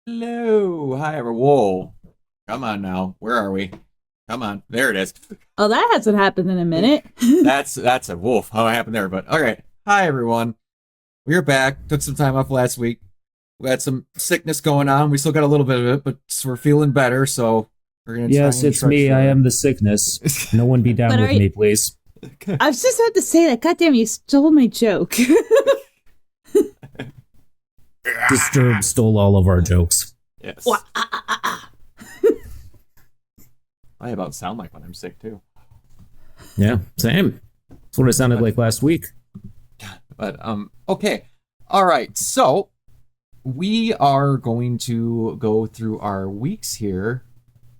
Hello. Hi, everyone. Whoa. Come on now. Where are we? Come on. There it is. Oh, that hasn't happened in a minute. That's a wolf. How it happened there? But all right. Hi, everyone. We're back. Took some time off last week. We had some sickness going on. We still got a little bit of it, but we're feeling better. So we're gonna try Yes, and it's trudge me. I through am the sickness. No one be down But with me, please. it. I was just about to say that. Goddamn, you stole my joke. Disturb stole all of our jokes. Yes. Wha- I about sound like when I'm sick too. Yeah, same. That's what it sounded like last week. But okay. All right. So we are going to go through our weeks here.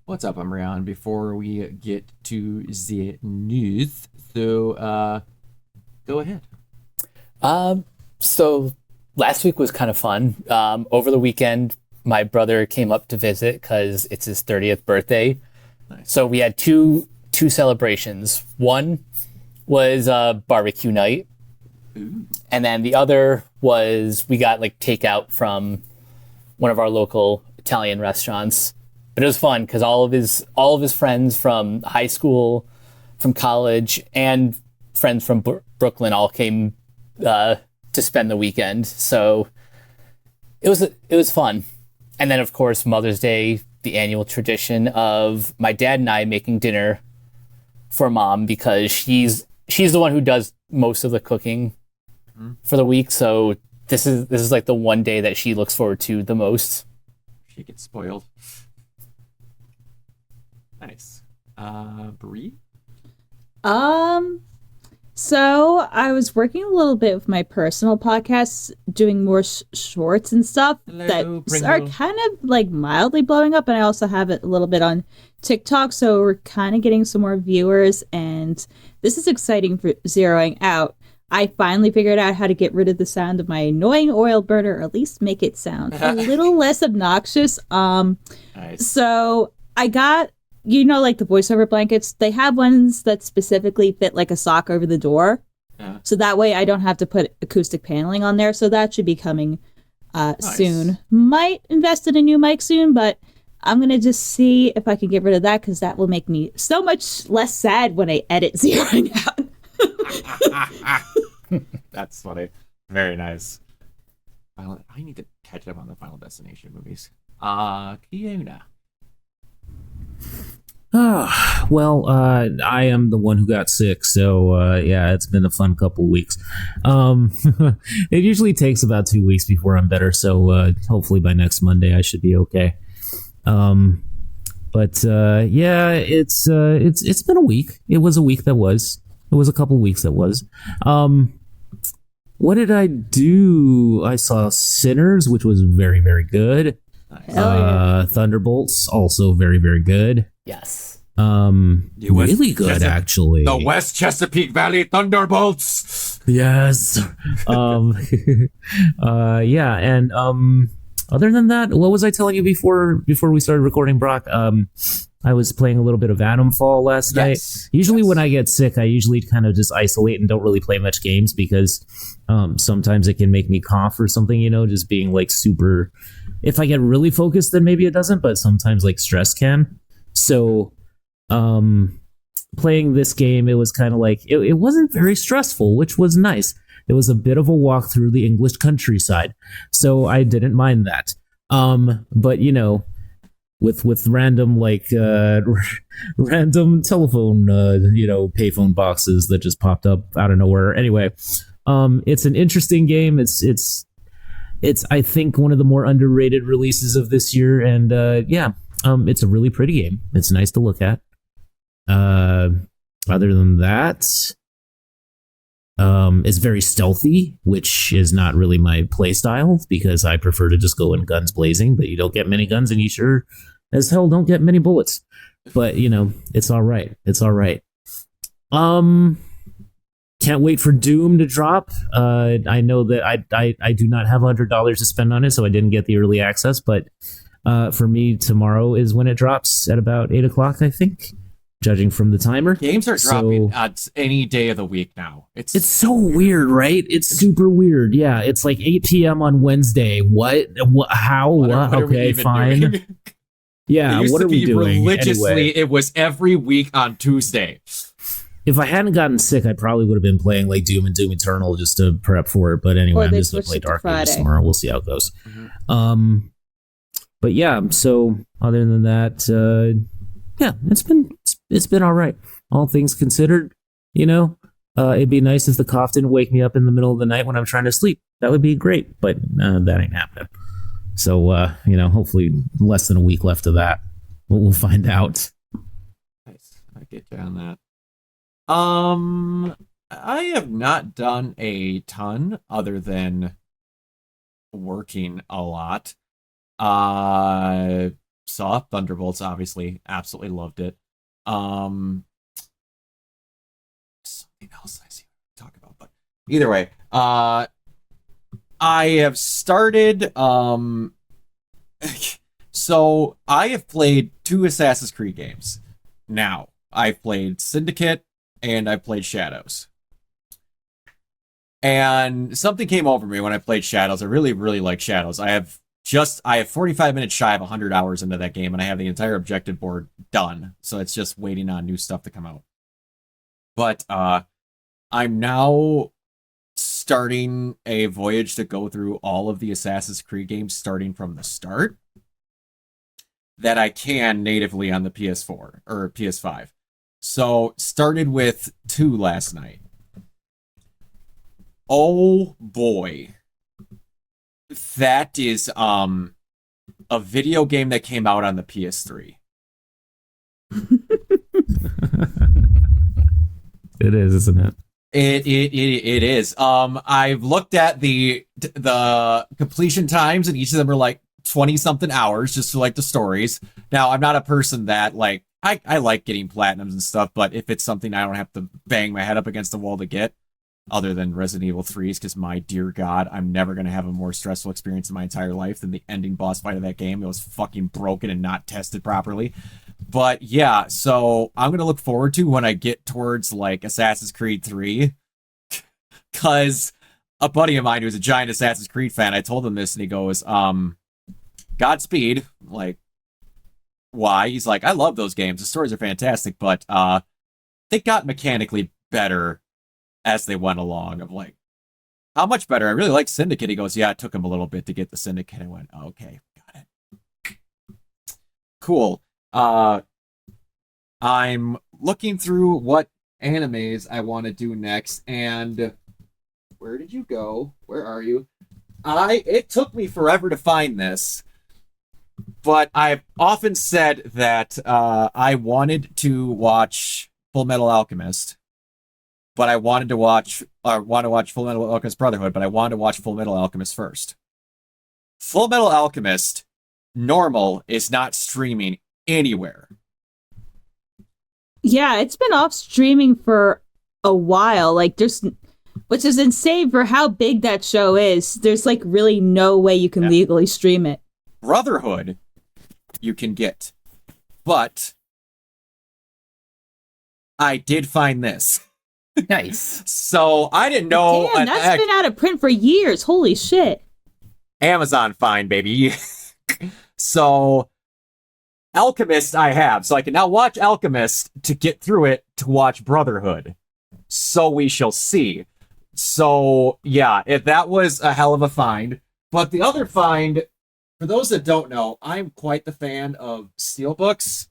What's up, Amrian, before we get to the news. So go ahead. So last week was kind of fun. Over the weekend, my brother came up to visit because it's his 30th birthday. Nice. So we had two celebrations. One was barbecue night, Ooh. and then the other was we got like takeout from one of our local Italian restaurants. But it was fun because all of his friends from high school, from college, and friends from Brooklyn all came to spend the weekend. So it was fun. And then of course Mother's Day, the annual tradition of my dad and I making dinner for mom because she's the one who does most of the cooking for the week. So this is like the one day that she looks forward to the most. She gets spoiled. Nice. Bree? um, so I was working a little bit with my personal podcasts, doing more shorts and stuff Hello, that are Pringle. kind of like mildly blowing up, and I also have it a little bit on TikTok, so we're kind of getting some more viewers, and this is exciting for zeroing out. I finally figured out how to get rid of the sound of my annoying oil burner, or at least make it sound a little less obnoxious. Nice. So I got, like the voiceover blankets, they have ones that specifically fit like a sock over the door. Yeah. So that way I don't have to put acoustic paneling on there. So that should be coming soon. Might invest in a new mic soon, but I'm going to just see if I can get rid of that because that will make me so much less sad when I edit zeroing out. That's funny. Very nice. I need to catch up on the Final Destination movies. Kiona. I am the one who got sick, so yeah, it's been a fun couple weeks. It usually takes about 2 weeks before I'm better, so hopefully by next Monday I should be okay. But yeah, it's been a week. It was a week that was. It was a couple weeks that was. What did I do? I saw Sinners, which was very, very good. Nice. Hell yeah. Thunderbolts, also very, very good. Yes. Really good, actually. The West Chesapeake Valley Thunderbolts. Yes. Yeah, and other than that, what was I telling you before we started recording, Brock? I was playing a little bit of Atom Fall last night. Usually when I get sick, I usually kind of just isolate and don't really play much games because sometimes it can make me cough or something, just being like super. If I get really focused, then maybe it doesn't, but sometimes like stress can. So playing this game, it was kind of like, it wasn't very stressful, which was nice. It was a bit of a walk through the English countryside, so I didn't mind that. But with random random telephone payphone boxes that just popped up out of nowhere. Anyway, it's an interesting game. It's I think one of the more underrated releases of this year, and yeah, it's a really pretty game. It's nice to look at. Other than that, it's very stealthy, which is not really my play style because I prefer to just go in guns blazing, but you don't get many guns and you sure as hell don't get many bullets. But, it's all right. It's all right. Can't wait for Doom to drop. I know that I do not have $100 to spend on it, so I didn't get the early access, but for me, tomorrow is when it drops at about 8 o'clock, I think. judging from the timer. Games are So- dropping on any day of the week now. It's so weird, right? It's super weird. Yeah, it's like 8 p.m. on Wednesday. What? How? What What? are we Okay, even fine. doing? Yeah, It used what to are we be doing? religiously. Anyway, It was every week on Tuesday. if I hadn't gotten sick, I probably would have been playing like Doom and Doom Eternal just to prep for it. But anyway, Or I'm they just gonna switched play it to Dark Ages Friday. tomorrow. We'll see how it goes. Mhm. But yeah, so other than that, yeah, it's been all right. All things considered, it'd be nice if the cough didn't wake me up in the middle of the night when I'm trying to sleep. That would be great, but that ain't happening. So hopefully less than a week left of that. We'll find out. Nice. I get you on that. I have not done a ton other than working a lot. Saw Thunderbolts, obviously, absolutely loved it. Something else I see to talk about, but either way, I have started. So I have played 2 Assassin's Creed games. Now I've played Syndicate and I've played Shadows. And something came over me when I played Shadows. I really, really like Shadows. I have 45 minutes shy of 100 hours into that game, and I have the entire objective board done. So it's just waiting on new stuff to come out. But I'm now starting a voyage to go through all of the Assassin's Creed games starting from the start that I can natively on the PS4 or PS5. So started with 2 last night. Oh boy. That is a video game that came out on the PS3. It is, isn't it? It is. I've looked at the completion times, and each of them are like 20 something hours just for like the stories. Now, I'm not a person that like I like getting platinums and stuff, but if it's something I don't have to bang my head up against the wall to get, other than Resident Evil 3's, because my dear God, I'm never going to have a more stressful experience in my entire life than the ending boss fight of that game. It was fucking broken and not tested properly. But yeah, so I'm going to look forward to when I get towards like Assassin's Creed 3, because a buddy of mine who's a giant Assassin's Creed fan, I told him this and he goes, Godspeed. Like, why? He's like, I love those games. The stories are fantastic, but they got mechanically better as they went along. I'm like, how much better? I really like Syndicate. He goes, yeah, it took him a little bit to get the Syndicate. I went, okay, got it. Cool. I'm looking through what animes I want to do next, and where did you go? Where are you? It took me forever to find this, but I've often said that I wanted to watch Full Metal Alchemist, but I wanted to watch Full Metal Alchemist Brotherhood, but I wanted to watch Full Metal Alchemist first. Full Metal Alchemist normal is not streaming anywhere. Yeah, it's been off streaming for a while. Like, which is insane for how big that show is. There's like really no way you can legally stream it. Brotherhood, you can get, but I did find this. Nice. So I didn't know. Damn, that's been out of print for years. Holy shit. Amazon fine, baby. So Alchemist I have. So I can now watch Alchemist to get through it to watch Brotherhood. So we shall see. So yeah, that was a hell of a find. But the other find, for those that don't know, I'm quite the fan of steelbooks.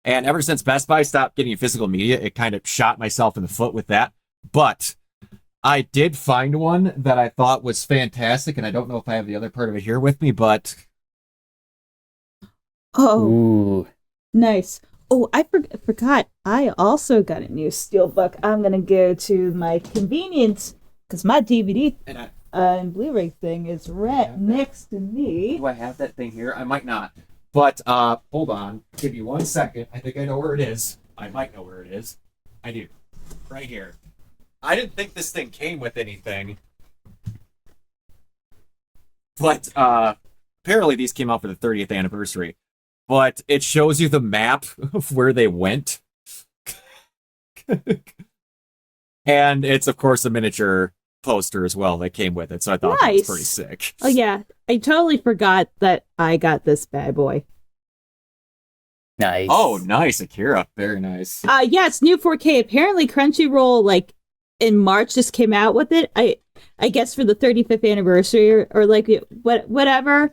And ever since Best Buy stopped getting physical media, it kind of shot myself in the foot with that. But I did find one that I thought was fantastic, and I don't know if I have the other part of it here with me, but... Oh, Ooh. nice. Oh, I forgot. I also got a new steelbook. I'm going to go to my convenience, because my DVD and Blu-ray thing is right next to me. Do I have that thing here? I might not. But, hold on. Give me 1 second. I think I know where it is. I might know where it is. I do. Right here. I didn't think this thing came with anything. But, apparently these came out for the 30th anniversary. but it shows you the map of where they went. And it's, of course, a miniature poster as well that came with it, so I thought that was Nice. pretty sick. Oh yeah, I totally forgot that I got this bad boy. Nice. Oh, nice, Akira. Very nice. Yeah, it's new 4K. Apparently, Crunchyroll like in March just came out with it. I guess for the 35th anniversary or like whatever.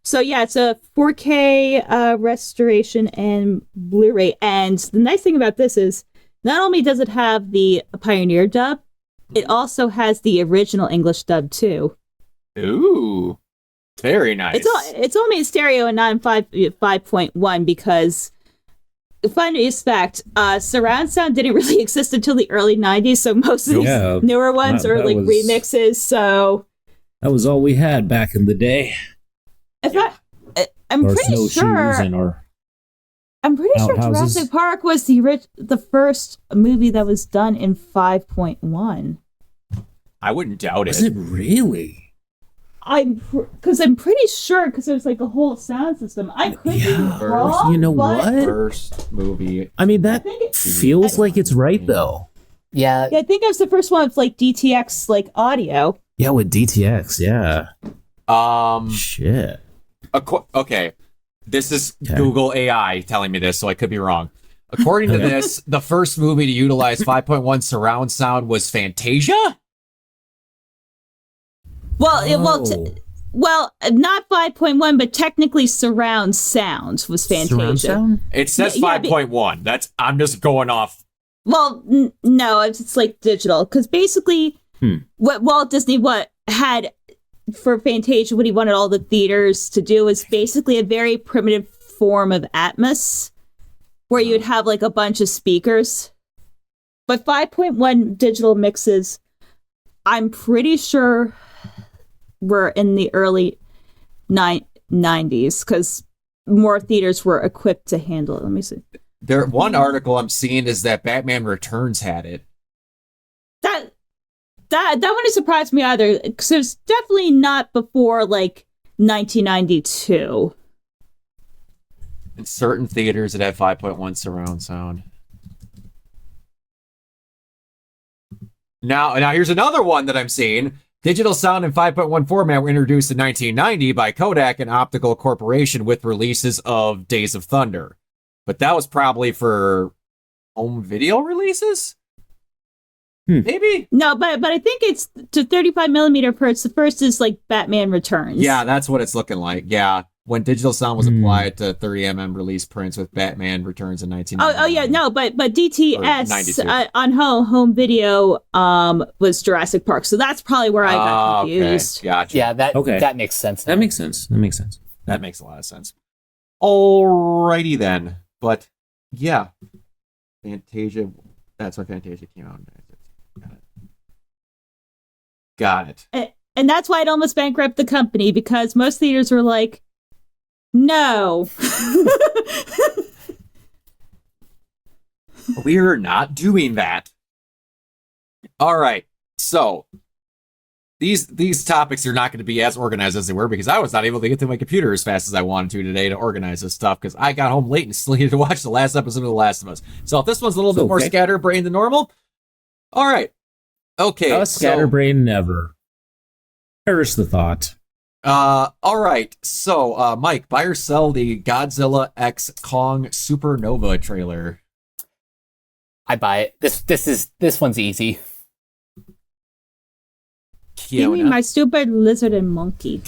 So yeah, it's a 4K restoration and Blu-ray. And the nice thing about this is not only does it have the Pioneer dub, it also has the original English dub too. Ooh, very nice. It's only in stereo and not in 5.1 because funniest fact, surround sound didn't really exist until the early 90s, so most of these newer ones are like remixes, so that was all we had back in the day. I'm pretty sure Jurassic Park was the first movie that was done in 5.1. I wouldn't doubt it. Was it really? Because I'm pretty sure because there's like a whole sound system. I could be wrong. You know what? First movie. I mean, that feels like it's right though. Yeah. I think it was the first one with like DTX like audio. Yeah, with DTX. Yeah. Shit. Okay. This is Google AI telling me this, so I could be wrong. According to this, the first movie to utilize 5.1 surround sound was Fantasia? Well, not 5.1, but technically surround sound was Fantasia. Surround sound? It says 5.1. I'm just going off. Well, no, it's like digital because basically what Walt Disney had for Fantasia, what he wanted all the theaters to do is basically a very primitive form of Atmos where you'd have like a bunch of speakers. But 5.1 digital mixes, I'm pretty sure were in the early 90s because more theaters were equipped to handle it. Let me see. One article I'm seeing is that Batman Returns had it. That wouldn't surprise me either, because it was definitely not before, like, 1992. In certain theaters, it had 5.1 surround sound. Now here's another one that I'm seeing. Digital sound in 5.1 format were introduced in 1990 by Kodak and Optical Corporation with releases of Days of Thunder. But that was probably for home video releases? Maybe? No, but I think it's to 35 millimeter hertz. The first is like Batman Returns. Yeah, that's what it's looking like. Yeah. When digital sound was applied to 30mm release prints with Batman Returns in 1990. Oh yeah, no, but DTS on home video was Jurassic Park. So that's probably where I got confused. Okay. Gotcha. Yeah, that makes sense. That makes sense. That makes sense. That makes a lot of sense. Alrighty then. But yeah. Fantasia, that's when Fantasia came out. Got it. And that's why it almost bankrupted the company, because most theaters were like, no. We're not doing that. All right. So these topics are not going to be as organized as they were because I was not able to get to my computer as fast as I wanted to today to organize this stuff because I got home late and still needed to watch the last episode of The Last of Us. So if this one's a little bit more scatterbrained than normal, all right. Okay. Scatterbrain never. Perish the thought. All right. So, Mike, buy or sell the Godzilla X Kong Supernova trailer? I buy it. This one's easy. You mean my stupid lizard and monkey?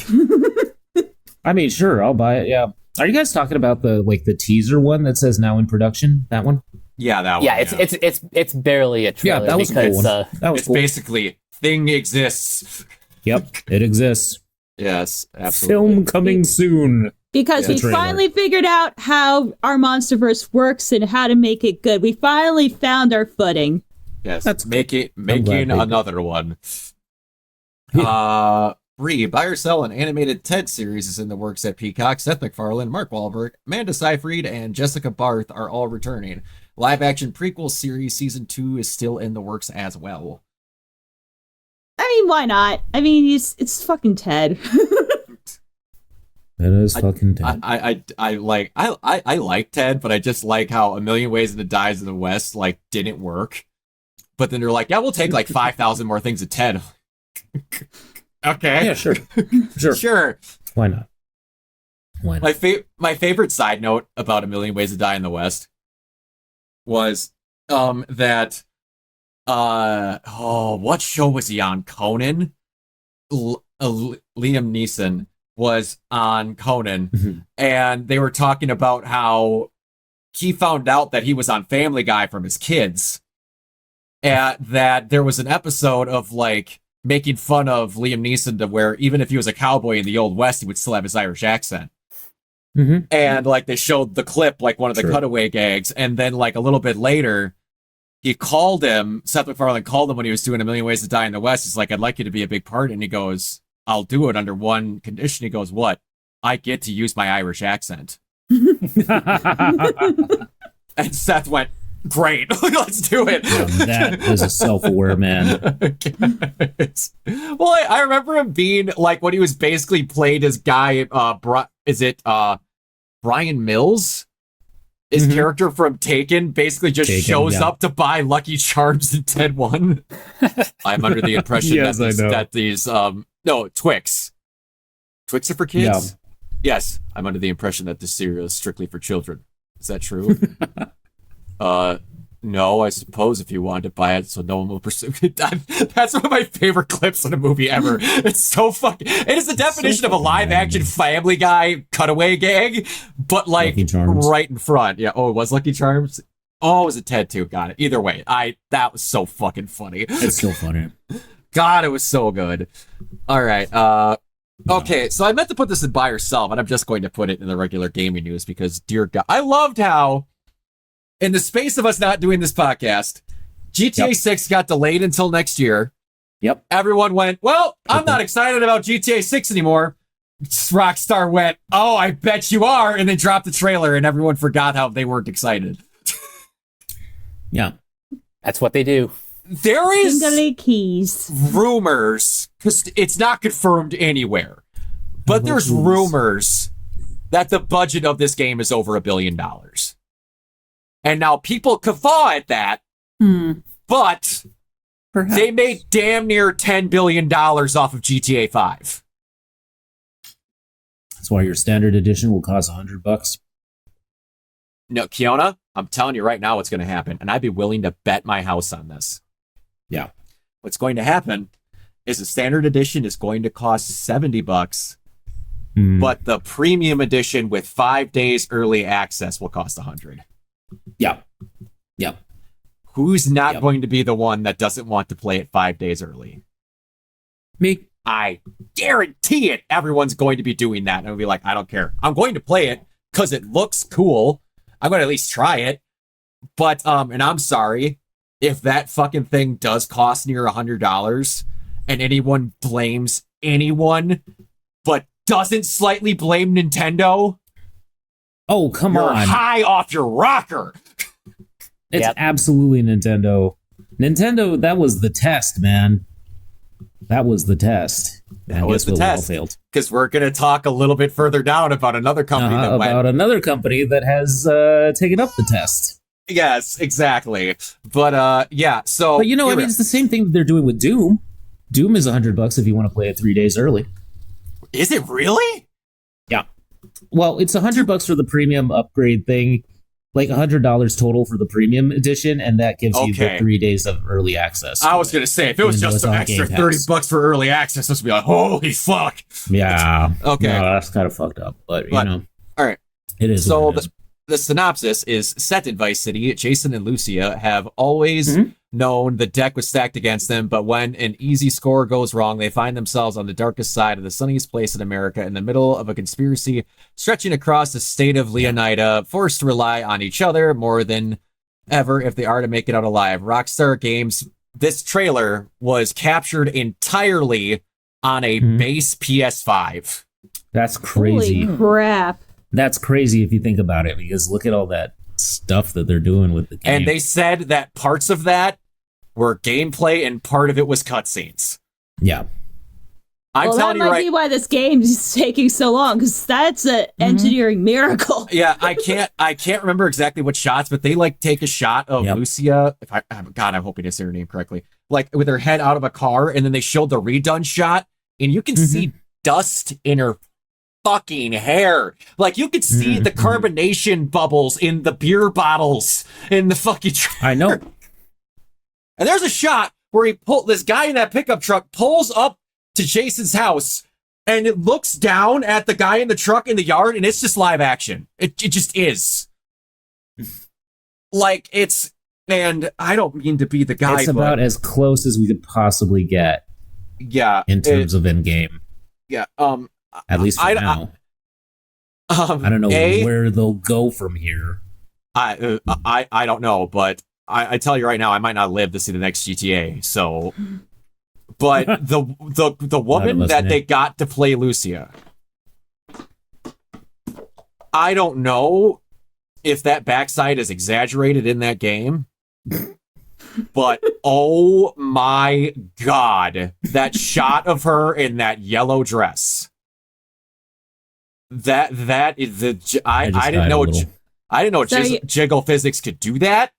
I mean, sure, I'll buy it. Yeah. Are you guys talking about the teaser one that says now in production? That one? Yeah, that one. Yeah, it's barely a trailer. Yeah, that was because, cool. That was it's basically thing exists. Yep, it exists. Yes, absolutely. Film coming soon. Because we finally figured out how our MonsterVerse works and how to make it good. We finally found our footing. Yes, that's making another one. Bree, buy or sell an animated Ted series is in the works at Peacock. Seth MacFarlane, Mark Wahlberg, Amanda Seyfried, and Jessica Barth are all returning. Live-action prequel series season 2 is still in the works as well. I mean, why not? I mean, it's fucking Ted. That is fucking Ted. I like Ted, but I just like how A Million Ways to Die in the West like didn't work. But then they're like, yeah, we'll take like 5,000 more things at Ted. Okay. Yeah, sure. Sure. Why not? My favorite side note about A Million Ways to Die in the West was that what show was he on? Conan? Liam Neeson was on Conan, and they were talking about how he found out that he was on Family Guy from his kids, and that there was an episode of like making fun of Liam Neeson to where even if he was a cowboy in the Old West, he would still have his Irish accent. And like they showed the clip, like one of the cutaway gags, and then like a little bit later, he called him. Seth MacFarlane called him when he was doing A Million Ways to Die in the West. He's like, "I'd like you to be a big part," and he goes, "I'll do it under one condition." He goes, "What?" "I get to use my Irish accent." And Seth went, "Great, let's do it." That is a self-aware man. Well, I remember him being like when he was basically played as guy. Brian Mills? His character from Taken basically just shows up to buy Lucky Charms in Ted 1. I'm under the impression that these Twix. Twix are for kids? Yeah. Yes, I'm under the impression that this cereal is strictly for children. Is that true? No, I suppose if you want to buy it so no one will pursue it. That's one of my favorite clips in a movie ever. It's so fucking... It is the definition of a live-action Family Guy cutaway gag, but like right in front. Yeah, oh, it was Lucky Charms? Oh, it was a Ted too. Got it. Either way, that was so fucking funny. It's so funny. God, it was so good. All right. Okay, so I meant to put this in buy or sell, but I'm just going to put it in the regular gaming news because, dear God, I loved how in the space of us not doing this podcast, GTA 6 got delayed until next year. Yep. Everyone went, well, I'm not excited about GTA 6 anymore. Rockstar went, oh, I bet you are, and they dropped the trailer, and everyone forgot how they weren't excited. Yeah. That's what they do. There is keys. rumors, because it's not confirmed anywhere, but there's rumors that the budget of this game is over $1 billion. And now people guffaw at that, but they made damn near $10 billion off of GTA 5. That's why your standard edition will cost $100. No, Kiona, I'm telling you right now what's going to happen, and I'd be willing to bet my house on this. Yeah. What's going to happen is the standard edition is going to cost $70, but the premium edition with 5 days early access will cost $100. Yeah. Yep. Who's not going to be the one that doesn't want to play it 5 days early? Me. I guarantee it. Everyone's going to be doing that. And I'll be like, I don't care. I'm going to play it because it looks cool. I'm going to at least try it. But, and I'm sorry if that fucking thing does cost near $100 and anyone blames anyone, but doesn't slightly blame Nintendo. Oh, come You're on. high off your rocker. It's absolutely Nintendo. Nintendo, that was the test, man. That was the test. That was the test. Because we're going to talk a little bit further down about another company another company that has taken up the test. Yes, exactly. But yeah, so. But it's the same thing that they're doing with Doom. Doom is $100 if you want to play it 3 days early. Is it really? Yeah. Well, it's $100 for the premium upgrade thing, like $100 total for the premium edition, and that gives you the 3 days of early access. I was going to say, if it was just an extra $30 for early access, this would be like, holy fuck. Yeah. Okay. No, that's kind of fucked up, but all right. It is. So the synopsis is set in Vice City. Jason and Lucia have always known the deck was stacked against them, but when an easy score goes wrong, they find themselves on the darkest side of the sunniest place in America in the middle of a conspiracy stretching across the state of Leonida, forced to rely on each other more than ever if they are to make it out alive. Rockstar Games, this trailer was captured entirely on a base PS5. That's crazy. Holy crap. That's crazy if you think about it, because look at all that stuff that they're doing with the game. And they said that parts of that were gameplay and part of it was cutscenes. Yeah. I'm Well, that telling you might right. be why this game is taking so long, because that's an engineering miracle. Yeah, I can't remember exactly what shots, but they like take a shot of Yep. Lucia. If God, I'm hoping I say her name correctly. Like with her head out of a car, and then they showed the redone shot, and you can see dust in her fucking hair. Like you could see the carbonation bubbles in the beer bottles in the fucking truck. I know. And there's a shot where this guy in that pickup truck pulls up to Jason's house, and it looks down at the guy in the truck in the yard, and it's just live action. It just is. Like it's, and I don't mean to be the guy, It's about as close as we could possibly get. Yeah, in terms of end game. Yeah. At least for now. I don't know where they'll go from here. I don't know, but I tell you right now, I might not live to see the next GTA. So, but the woman that they got to play Lucia, I don't know if that backside is exaggerated in that game, but oh my God, that shot of her in that yellow dress. That is I didn't know jiggle physics could do that.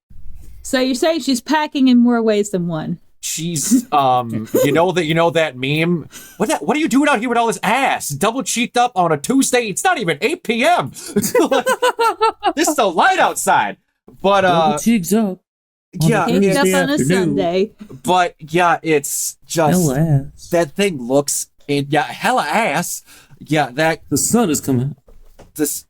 So you're saying she's packing in more ways than one. She's you know that meme. What are you doing out here with all this ass? Double cheeked up on a Tuesday. It's not even 8 p.m. This is the light outside. But double cheeks up. Yeah, Picked up on a Sunday. But yeah, it's just that thing looks hella ass. Yeah, the sun is coming.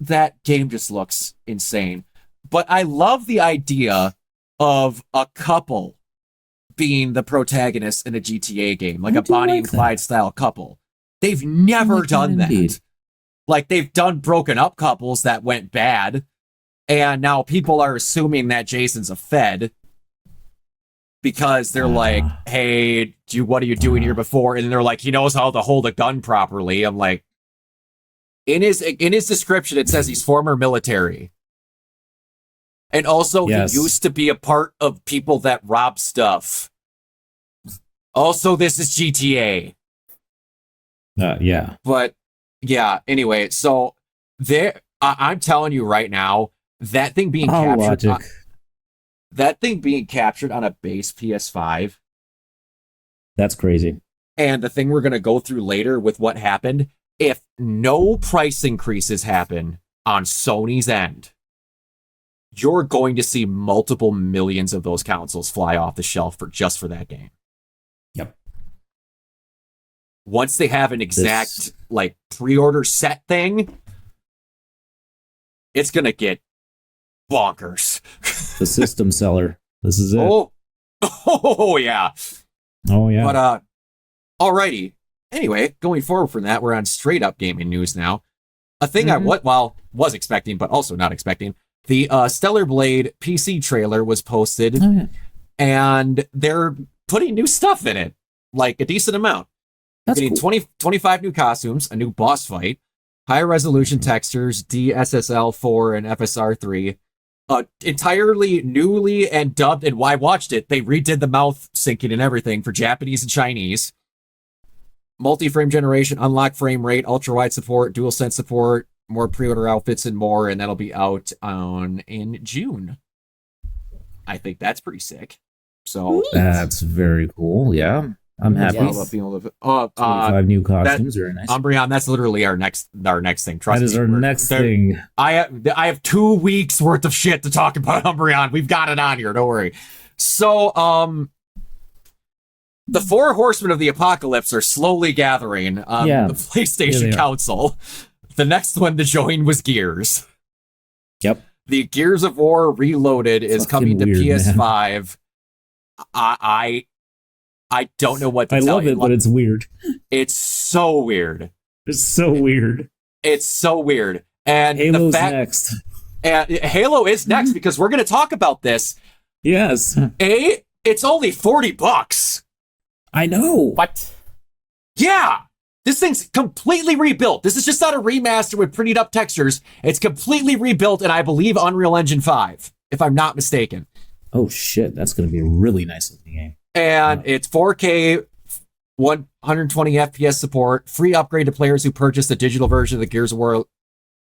That game just looks insane. But I love the idea of a couple being the protagonist in a GTA game, like a Bonnie and Clyde style couple. They've never done that. Indeed. Like they've done broken up couples that went bad, and now people are assuming that Jason's a Fed because they're like, "Hey, what are you doing here before?" And they're like, "He knows how to hold a gun properly." I'm like, in his description, it says he's former military. And also, he used to be a part of people that rob stuff. Also, this is GTA. Yeah. But, yeah, anyway, so I'm telling you right now, that thing being captured... that thing being captured on a base PS5... That's crazy. And the thing we're going to go through later with what happened, if no price increases happen on Sony's end, you're going to see multiple millions of those consoles fly off the shelf for that game. Yep. Once they have an exact pre-order set thing, it's gonna get bonkers. The system seller. This is it. Oh yeah. Oh yeah. But alrighty. Anyway, going forward from that, we're on straight up gaming news now. A thing I was expecting, but also not expecting. The Stellar Blade PC trailer was posted, and they're putting new stuff in it, like a decent amount. That's getting cool. 25 new costumes, a new boss fight, higher resolution textures, DSSL4 and FSR3, entirely newly and dubbed, and I watched it, they redid the mouth syncing and everything for Japanese and Chinese. Multi-frame generation, unlock frame rate, ultra-wide support, DualSense support, more pre-order outfits and more, and that'll be out in June. I think that's pretty sick. So that's very cool. Yeah, I'm happy. 25 new costumes, very nice. Umbreon, that's literally our next thing. Trust me. That is our next thing. I have 2 weeks worth of shit to talk about Umbreon. We've got it on here. Don't worry. So the 4 horsemen of the apocalypse are slowly gathering on the PlayStation Council. The next one to join was Gears. Yep. The Gears of War Reloaded is coming to PS5. I don't know what to tell you. I love it, but it's weird. It's so weird. It's so weird. It's so weird. And Halo's next. And Halo is next because we're going to talk about this. Yes. It's only $40. I know. What? Yeah. This thing's completely rebuilt. This is just not a remaster with prettied up textures. It's completely rebuilt in, I believe, Unreal Engine 5, if I'm not mistaken. Oh, shit. That's going to be a really nice looking game. And it's 4K 120 FPS support, free upgrade to players who purchase the digital version of the Gears of War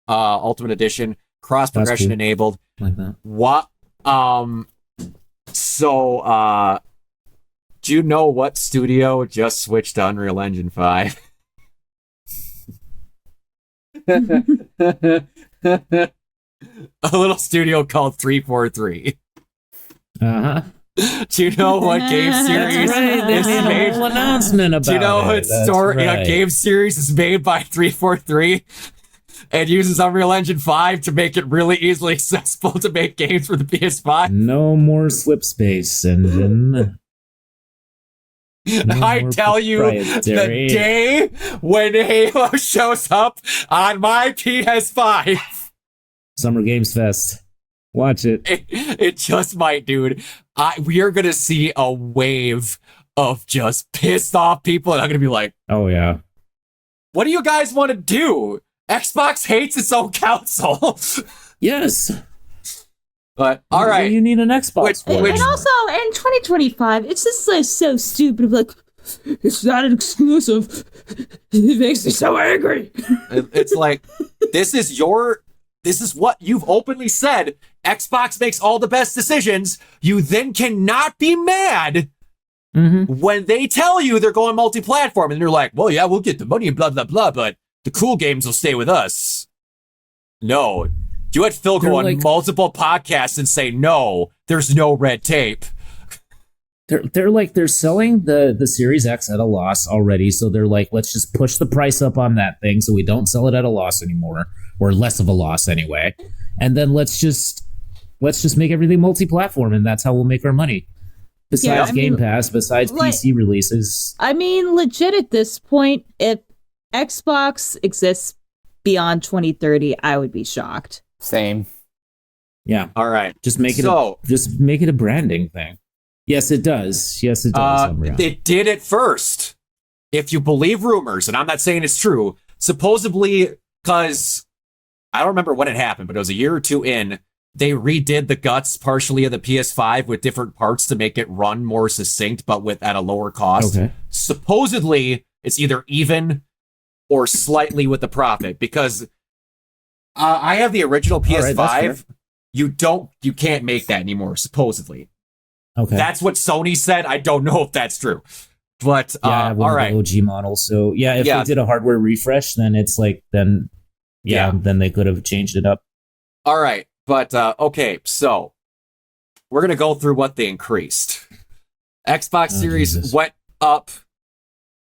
Ultimate Edition, cross progression cool. enabled. Like that. What? So, do you know what studio just switched to Unreal Engine 5? A little studio called 343. Uh-huh. Do you know what game series They is made a made? whole announcement about Do you know what right. game series is made by 343 and uses Unreal Engine 5 to make it really easily accessible to make games for the PS5? No more slip space engine. No I more tell you, the proprietary. day when Halo shows up on my PS5, Summer Games Fest. Watch it. it just might, dude. We are gonna see a wave of just pissed off people, and I'm gonna be like, Oh yeah. "What do you guys want to do? Xbox hates its own console." Yes. But all What do right, you need an Xbox Which- for? which- And also, in 2025, it's just like so stupid. Like, it's not an exclusive. It makes me so angry. it's like this is what you've openly said. Xbox makes all the best decisions. You then cannot be mad when they tell you they're going multi-platform, and they're like, "Well, yeah, we'll get the money and blah blah blah, but the cool games will stay with us." No, you had Phil go on multiple podcasts and say, "No, there's no red tape." They're selling the Series X at a loss already, so they're like, let's just push the price up on that thing so we don't sell it at a loss anymore, or less of a loss anyway. And then let's just make everything multi-platform, and that's how we'll make our money. Besides Game Pass, besides PC releases. I mean, legit at this point, if Xbox exists beyond 2030, I would be shocked. Same. Yeah. All right, Just make it a branding thing. Yes, it does. Yes, it does. It did it first. If you believe rumors, and I'm not saying it's true, supposedly, because I don't remember when it happened, but it was a year or two in, they redid the guts partially of the PS5 with different parts to make it run more succinct, but at a lower cost. Okay. Supposedly, it's either even or slightly with the profit, because I have the original PS5. Right, you can't make that anymore, supposedly. Okay. That's what Sony said. I don't know if that's true. But I have one all of right. the OG models. So if they did a hardware refresh, then it's like then they could have changed it up. All right. But okay, so we're gonna go through what they increased. Xbox Series went up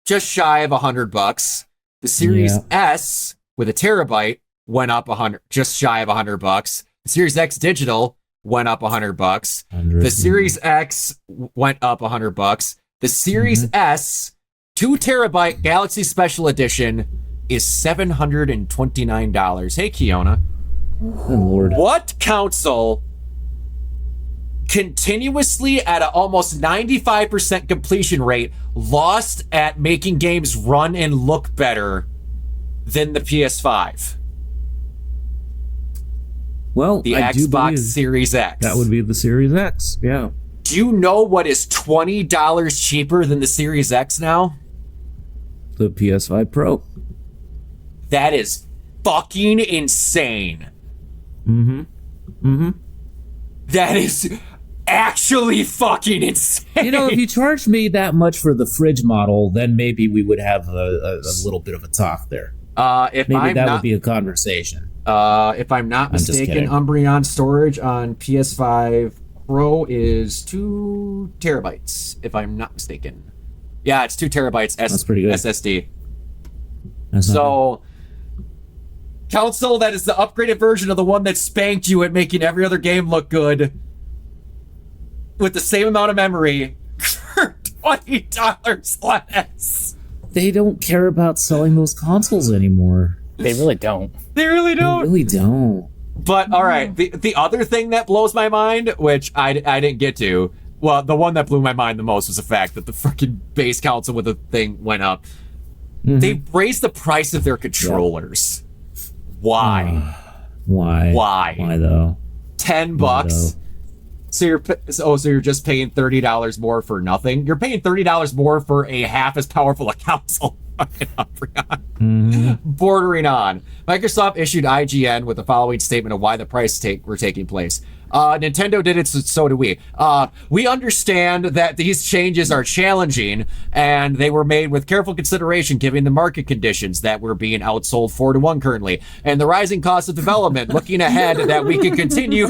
just shy of $100. The Series S with a terabyte went up just shy of $100. The Series X digital went up $100. The Series X went up $100. The Series S 2 terabyte Galaxy Special Edition is $729. Hey, Kiona. Oh, Lord. What console continuously at an almost 95% completion rate lost at making games run and look better than the PS5? Well, The I do Xbox believe Series X. that would be the Series X. Yeah. Do you know what is $20 cheaper than the Series X now? The PS5 Pro. That is fucking insane. That is actually fucking insane. You know, if you charged me that much for the fridge model, then maybe we would have a little bit of a talk there. Would be a conversation. If I'm not just mistaken, kidding. Umbreon storage on PS5 Pro is 2 terabytes. If I'm not mistaken, yeah, it's 2 terabytes. That's pretty good. SSD. That's not So, console that is the upgraded version of the one that spanked you at making every other game look good, with the same amount of memory, for $20 less. they don't care about selling those consoles anymore. They really don't. They really They don't. really don't. But all right, the other thing that blows my mind, which I didn't get to, well, the one that blew my mind the most was the fact that the freaking base console with the thing went up. They raised the price of their controllers. Why? Why? Why? Why though? $10. Why, though? So you're just paying $30 more for nothing? You're paying $30 more for a half as powerful a console. Bordering on. Microsoft issued IGN with the following statement of why the price were taking place. Nintendo did it, so do we. We understand that these changes are challenging, and they were made with careful consideration given the market conditions that we're being outsold 4-1 currently, and the rising cost of development. Looking ahead, that we can continue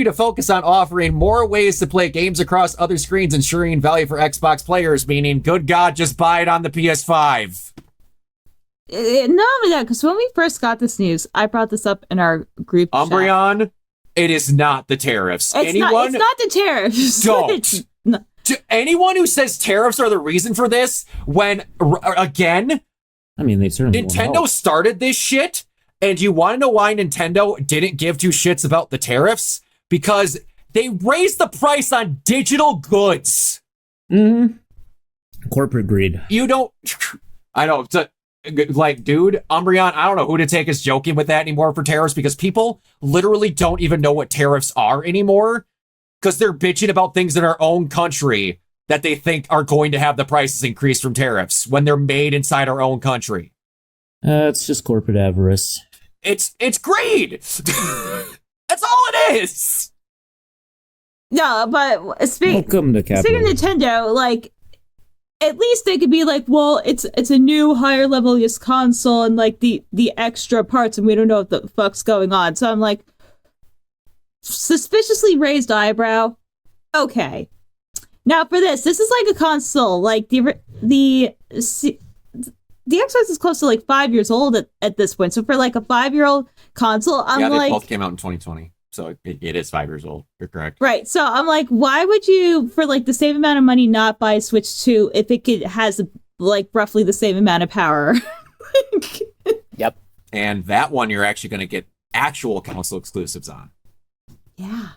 to focus on offering more ways to play games across other screens, ensuring value for Xbox players, meaning, good God, just buy it on the PS5. Not only that, because when we first got this news, I brought this up in our group chat. Umbreon, it is not the tariffs. It's not the tariffs. Don't. To anyone who says tariffs are the reason for this, when, again, I mean, they certainly Nintendo started this shit, and you want to know why Nintendo didn't give two shits about the tariffs? Because they raised the price on digital goods. Corporate greed. You don't... I know, like, dude, Umbreon, I don't know who to take as joking with that anymore for tariffs, because people literally don't even know what tariffs are anymore, because they're bitching about things in our own country that they think are going to have the prices increased from tariffs when they're made inside our own country. It's just corporate avarice. It's greed. That's all it is. No, but Welcome to capital. speaking of Nintendo, like, at least they could be like, well, it's a new higher level console and like the extra parts, and we don't know what the fuck's going on. So I'm like, suspiciously raised eyebrow. Okay. Now for this is like a console. Like the Xbox is close to like 5 years old at this point. So for like a 5-year-old console, I'm they like, both came out in 2020. So it is 5 years old. You're correct. Right. So I'm like, why would you, for like the same amount of money, not buy a Switch 2 if it has like roughly the same amount of power? Yep. And that one you're actually going to get actual console exclusives on. Yeah.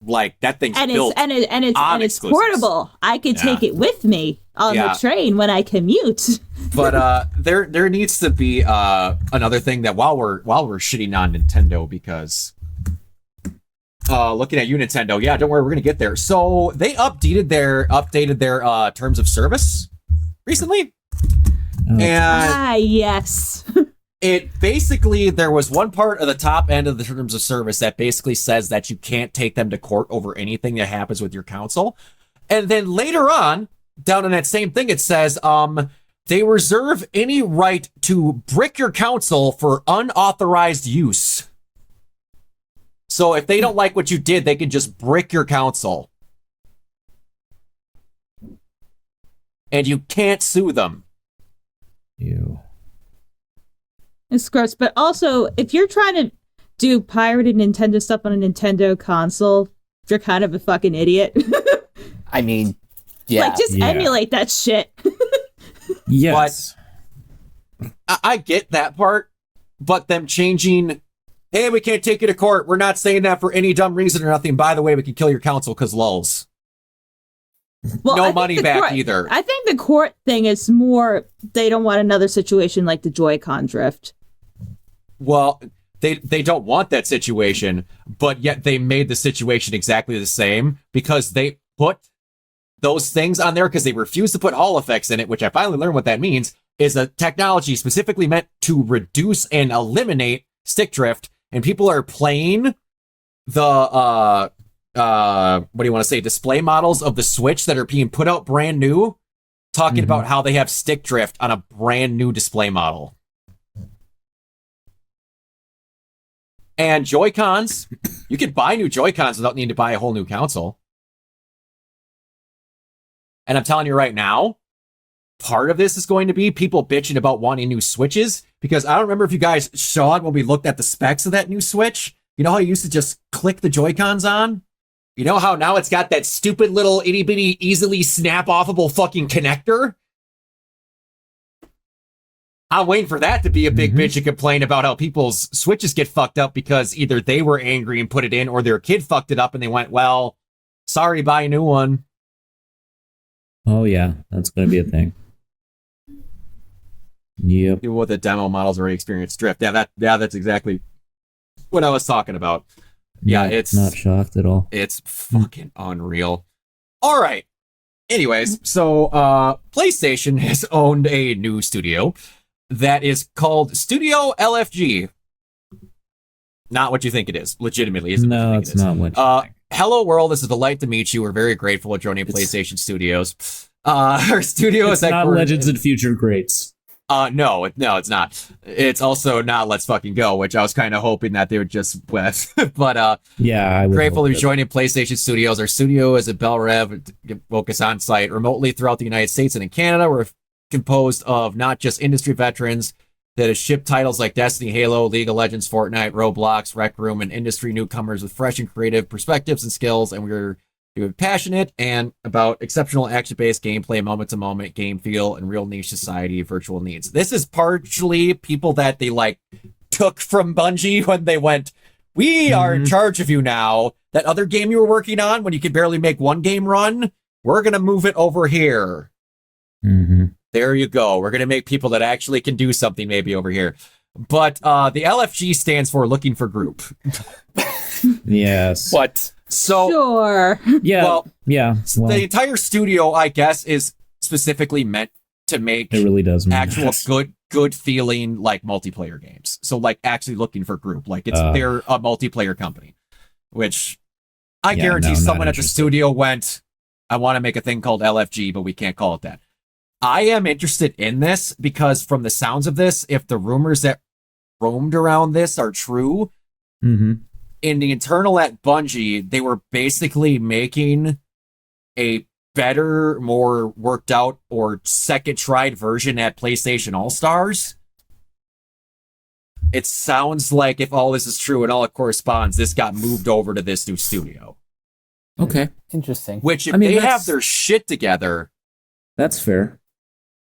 Like that thing's and built it's portable. I could take it with me on the train when I commute. But there needs to be another thing that while we're shitting on Nintendo, because looking at you, Nintendo, yeah, don't worry, we're gonna get there. So they updated their terms of service recently, and yes. it basically, there was one part of the top end of the terms of service that basically says that you can't take them to court over anything that happens with your console. And then later on, down in that same thing, it says, they reserve any right to brick your console for unauthorized use. So if they don't like what you did, they can just brick your console. And you can't sue them. Ew. It's gross, but also, if you're trying to do pirated Nintendo stuff on a Nintendo console, you're kind of a fucking idiot. I mean, yeah. Like, just emulate that shit. Yes. But I get that part, but them changing, hey, we can't take you to court. We're not saying that for any dumb reason or nothing. By the way, we can kill your console because lulz. Well, no money back either. I think the court thing is more, they don't want another situation like the Joy-Con drift. Well, they don't want that situation, but yet they made the situation exactly the same because they put those things on there because they refuse to put Hall effects in it, which I finally learned what that means, is a technology specifically meant to reduce and eliminate stick drift, and people are playing the what do you want to say, display models of the Switch that are being put out brand new, talking about how they have stick drift on a brand new display model. And Joy-Cons, you can buy new Joy-Cons without needing to buy a whole new console. And I'm telling you right now, part of this is going to be people bitching about wanting new Switches, because I don't remember if you guys saw it when we looked at the specs of that new Switch. You know how you used to just click the Joy-Cons on? You know how now it's got that stupid little itty-bitty, easily snap-offable fucking connector? I'm waiting for that to be a big bitch and complain about how people's Switches get fucked up because either they were angry and put it in, or their kid fucked it up and they went, well, sorry, buy a new one. Oh, yeah, that's going to be a thing. Yep. With the demo models already experienced drift. Yeah, that's exactly what I was talking about. Yeah, Not- it's not shocked at all. it's fucking unreal. All right. Anyways, so PlayStation has owned a new studio that is called Studio LFG. Not what you think it is. Legitimately, isn't what you No, think it's it is. not what you think. Hello world, this is a delight to meet you. We're very grateful for joining PlayStation Studios. Our studio It's is not headquartered Legends in- and Future Greats. no, it's not. It's also not Let's Fucking Go, which I was kind of hoping that they would just wet. But Yeah, I would grateful hope to be that- joining PlayStation Studios. Our studio is at Bell Rev, focus on site remotely throughout the United States and in Canada. We're composed of not just industry veterans that have shipped titles like Destiny, Halo, League of Legends, Fortnite, Roblox, Rec Room, and industry newcomers with fresh and creative perspectives and skills. And we're passionate and about exceptional action-based gameplay, moment-to-moment game feel, and real niche society virtual needs. This is partially people that they like took from Bungie when they went, we are in charge of you now. That other game you were working on when you could barely make one game run, we're going to move it over here. Mhm. There you go. We're going to make people that actually can do something maybe over here. But the LFG stands for looking for group. Yes. What? So Sure. Yeah. well, yeah. Well, the entire studio, I guess, is specifically meant to make it really does. mean actual that. good feeling like multiplayer games. So like actually looking for group, like they're a multiplayer company, which I Yeah, guarantee no, not someone at the interested. studio went, I want to make a thing called LFG, but we can't call it that. I am interested in this because from the sounds of this, if the rumors that roamed around this are true, Mhm. in the internal at Bungie, they were basically making a better, more worked out or second tried version at PlayStation All Stars. It sounds like if all this is true and all it corresponds, this got moved over to this new studio. Okay, Interesting. Which, if I mean, they that's- have their shit together, that's fair.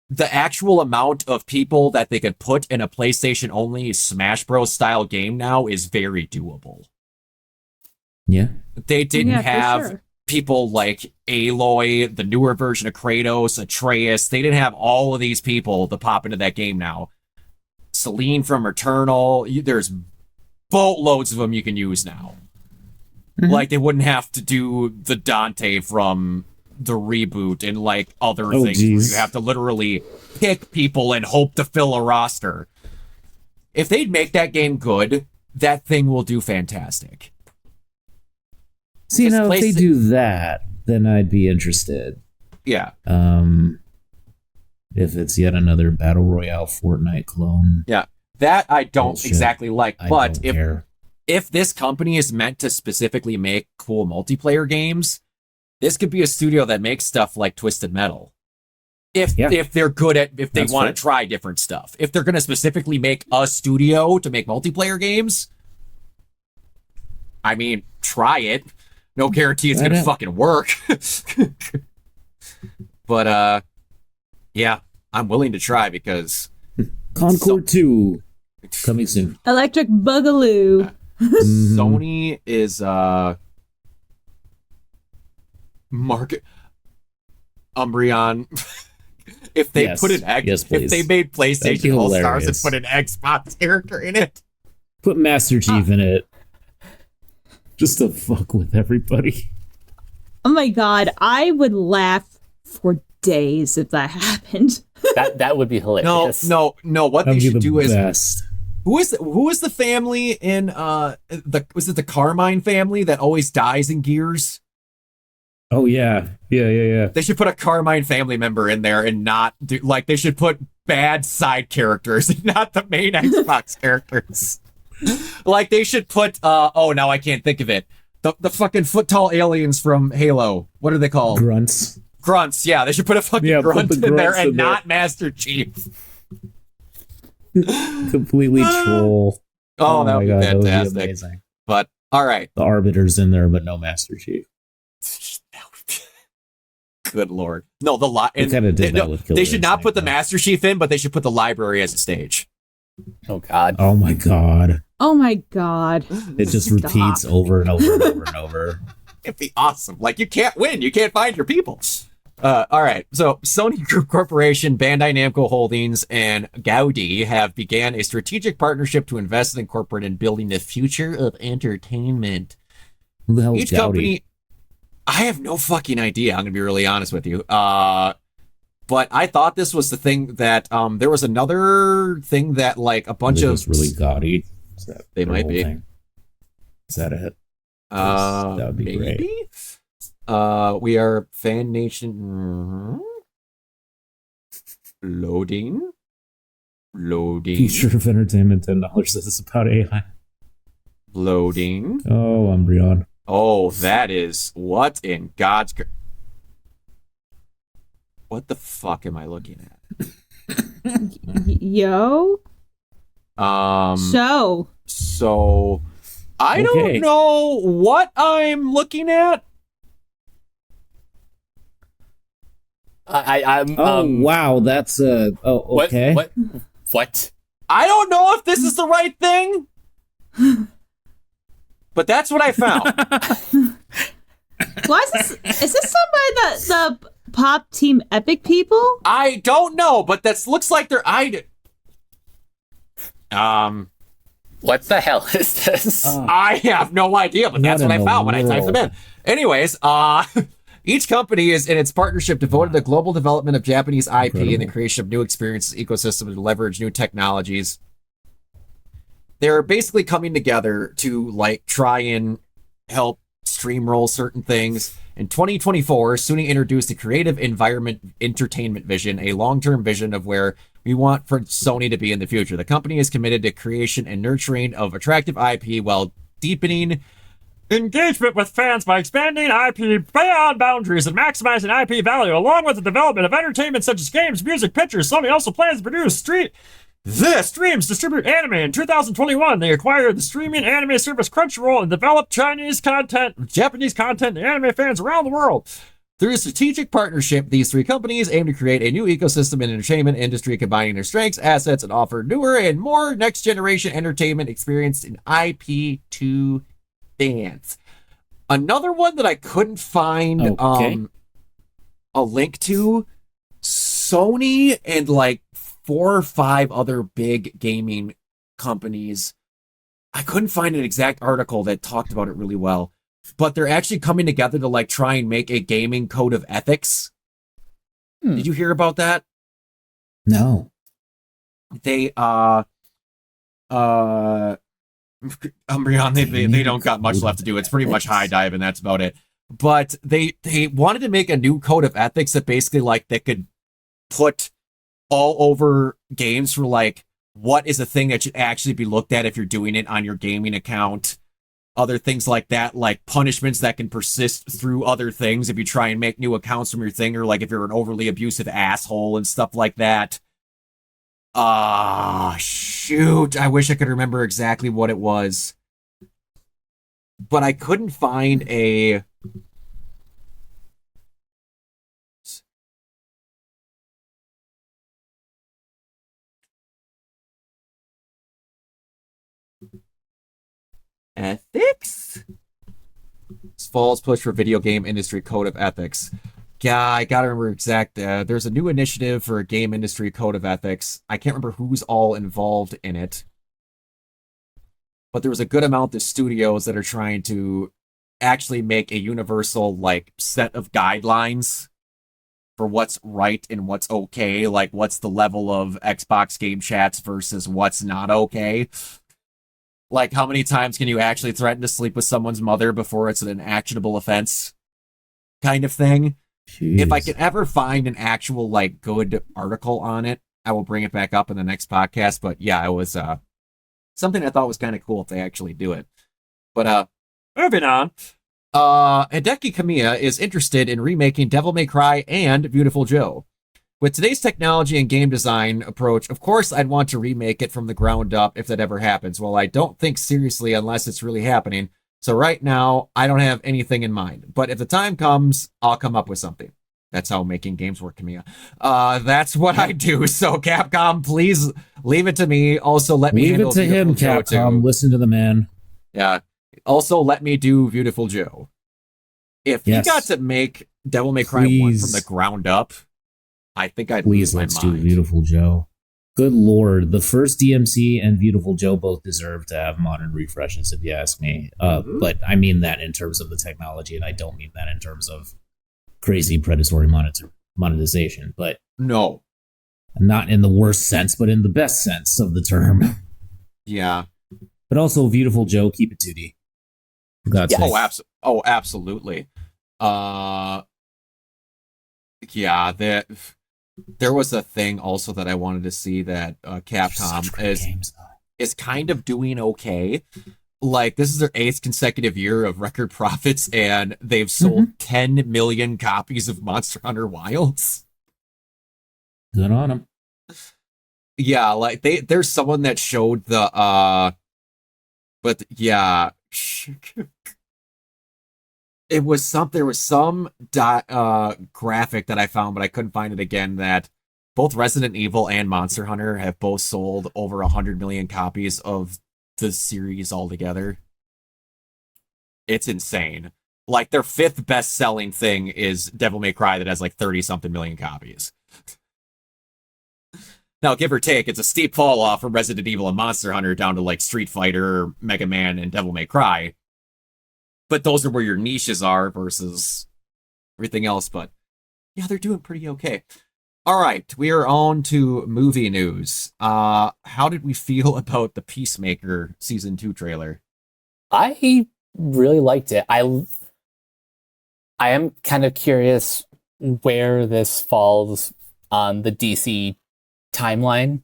the actual amount of people that they could put in a PlayStation only Smash Bros. Style game now is very doable. Yeah. They didn't Yeah, for have sure. people like Aloy, the newer version of Kratos, Atreus. They didn't have all of these people to pop into that game now. Celine from Eternal. There's boatloads of them you can use now. Mhm. Like, they wouldn't have to do the Dante from the reboot and like other Oh, things where geez. you have to literally pick people and hope to fill a roster. If they'd make that game good, that thing will do fantastic. See, Because now if they PlayStation- do that, then I'd be interested. Yeah. If it's yet another battle royale Fortnite clone, That I don't Bullshit. exactly like. I But don't if care. if this company is meant to specifically make cool multiplayer games, this could be a studio that makes stuff like Twisted Metal. If Yeah. they're good at, if they That's want fair. to try different stuff. If they're going to specifically make a studio to make multiplayer games, I mean, try it. No guarantee it's Try going to it. fucking work. But yeah, I'm willing to try because Concord 2 coming soon. Electric Boogaloo. Mhm. Sony is market Umbreon. If they Yes. put an X, Yes, if please. they made That'd be PlayStation All Stars and hilarious. put an Xbox character in it, Put Master Chief in it. Just to fuck with everybody. Oh my god, I would laugh for days if that happened. That would be no, hilarious. no, no. What That they would be should the do is best. who is the family in was it the Carmine family that always dies in Gears? Oh yeah. Yeah. They should put a Carmine family member in there and not do like they should put bad side characters and not the main Xbox characters. Like they should put oh now I can't think of it. The fucking foot tall aliens from Halo. What are they called? Grunts. Grunts. Yeah, they should put a fucking Yeah, put grunt the in there grunts and in there. not Master Chief. Completely troll. Oh, that would be that would fantastic. amazing. But all right. The Arbiter's in there, but no Master Chief. Good lord. No, the They kinda did that with Killer they should not Instinct, put the though. Master Chief in, but they should put the library as a stage. Oh God. Oh my god. Oh my god. It just Stop. repeats over and over and over and over. It'd be awesome. Like you can't win. You can't find your people. All right. So Sony Group Corporation, Bandai Namco Holdings, and Gaudi have began a strategic partnership to invest and incorporate in building the future of entertainment. Who the hell is Each Gowdy? company, I have no fucking idea. I'm gonna be really honest with you. But I thought this was the thing that there was another thing that like a bunch Are they of just really gaudy? Is that They their might whole be. thing? Is that it? 'Cause that would be maybe. great. We are Fan Nation. Loading. Future of entertainment, $10. This is about AI. Loading. Oh, Umbreon. Oh, that is what in God's. What the fuck am I looking at? Yo. So I Okay. don't know what I'm looking at. I'm. Wow, that's okay. What? I don't know if this is the right thing, but that's what I found. Why is this? Is this somebody the Pop Team Epic people? I don't know, but that looks like they're What the hell is this? I have no idea, but that's What what I in found the when I typed them in. world? Anyways, each company is in its partnership devoted to the global development of Japanese IP and the Incredible. creation of new experiences, ecosystems to leverage new technologies. They're basically coming together to like try and help streamroll certain things. In 2024, Sony introduced a creative environment entertainment vision, a long-term vision of where we want for Sony to be in the future. The company is committed to creation and nurturing of attractive IP while deepening engagement with fans by expanding IP beyond boundaries and maximizing IP value, along with the development of entertainment such as games, music, pictures. Sony also plans to produce streams distribute anime. In 2021, they acquired the streaming anime service Crunchyroll and developed Japanese content to anime fans around the world. Through a strategic partnership, these three companies aim to create a new ecosystem in the entertainment industry, combining their strengths, assets, and offer newer and more next-generation entertainment experience in IP to fans. Another one that I couldn't find Okay. a link to, Sony and like 4 or 5 other big gaming companies. I couldn't find an exact article that talked about it really well, but they're actually coming together to like try and make a gaming code of ethics. Did you hear about that? No. They Umbreon, they don't got much left to do. It's pretty much high dive and that's about it. But they wanted to make a new code of ethics that basically like they could put all over games for like what is a thing that should actually be looked at if you're doing it on your gaming account. Other things like that, like punishments that can persist through other things if you try and make new accounts from your thing, or like if you're an overly abusive asshole and stuff like that. Shoot. I wish I could remember exactly what it was. But I couldn't find a... Ethics? This fall's push for video game industry code of ethics. Yeah, I gotta remember exact. There's a new initiative for a game industry code of ethics. I can't remember who's all involved in it, but there was a good amount of studios that are trying to actually make a universal like set of guidelines for what's right and what's okay. Like what's the level of Xbox game chats versus what's not okay. Like how many times can you actually threaten to sleep with someone's mother before it's an actionable offense, kind of thing. Jeez. If I can ever find an actual like good article on it, I will bring it back up in the next podcast. But yeah, it was something I thought was kind of cool if they actually do it. But moving on. Hideki Kamiya is interested in remaking Devil May Cry and Beautiful Joe. With today's technology and game design approach, of course I'd want to remake it from the ground up if that ever happens. Well, I don't think seriously unless it's really happening. So right now, I don't have anything in mind. But if the time comes, I'll come up with something. That's how making games work, Kamiya. That's what I do. So Capcom, please leave it to me. Also, let me Leave handle it to him, Beautiful Joe, Capcom. too. Listen to the man. Yeah. Also, let me do Beautiful Joe. If Yes. you got to make Devil May Cry 1 from Please. the ground up, I think I'd Please, lose my let's do mind. Beautiful Joe. Good lord, the first DMC and Beautiful Joe both deserve to have modern refreshes, if you ask me. But I mean that in terms of the technology, and I don't mean that in terms of crazy predatory monetization. But No. not in the worst sense, but in the best sense of the term. Yeah. But also, Beautiful Joe, keep it 2D. For God's sake. Oh, absolutely. Yeah, there was a thing also that I wanted to see that Capcom is kind of doing okay. Like, this is their 8th consecutive year of record profits, and they've sold 10 million copies of Monster Hunter Wilds. Good on them. Yeah, like there's someone that showed the but yeah, there was some graphic that I found, but I couldn't find it again, that both Resident Evil and Monster Hunter have both sold over 100 million copies of the series altogether. It's insane. Like, their 5th best-selling thing is Devil May Cry, that has like 30-something million copies. Now, give or take, it's a steep fall off from Resident Evil and Monster Hunter down to like Street Fighter, Mega Man, and Devil May Cry. But those are where your niches are versus everything else. But yeah, they're doing pretty okay. All right, we are on to movie news. How did we feel about the Peacemaker Season 2 trailer? I really liked it. I am kind of curious where this falls on the DC timeline,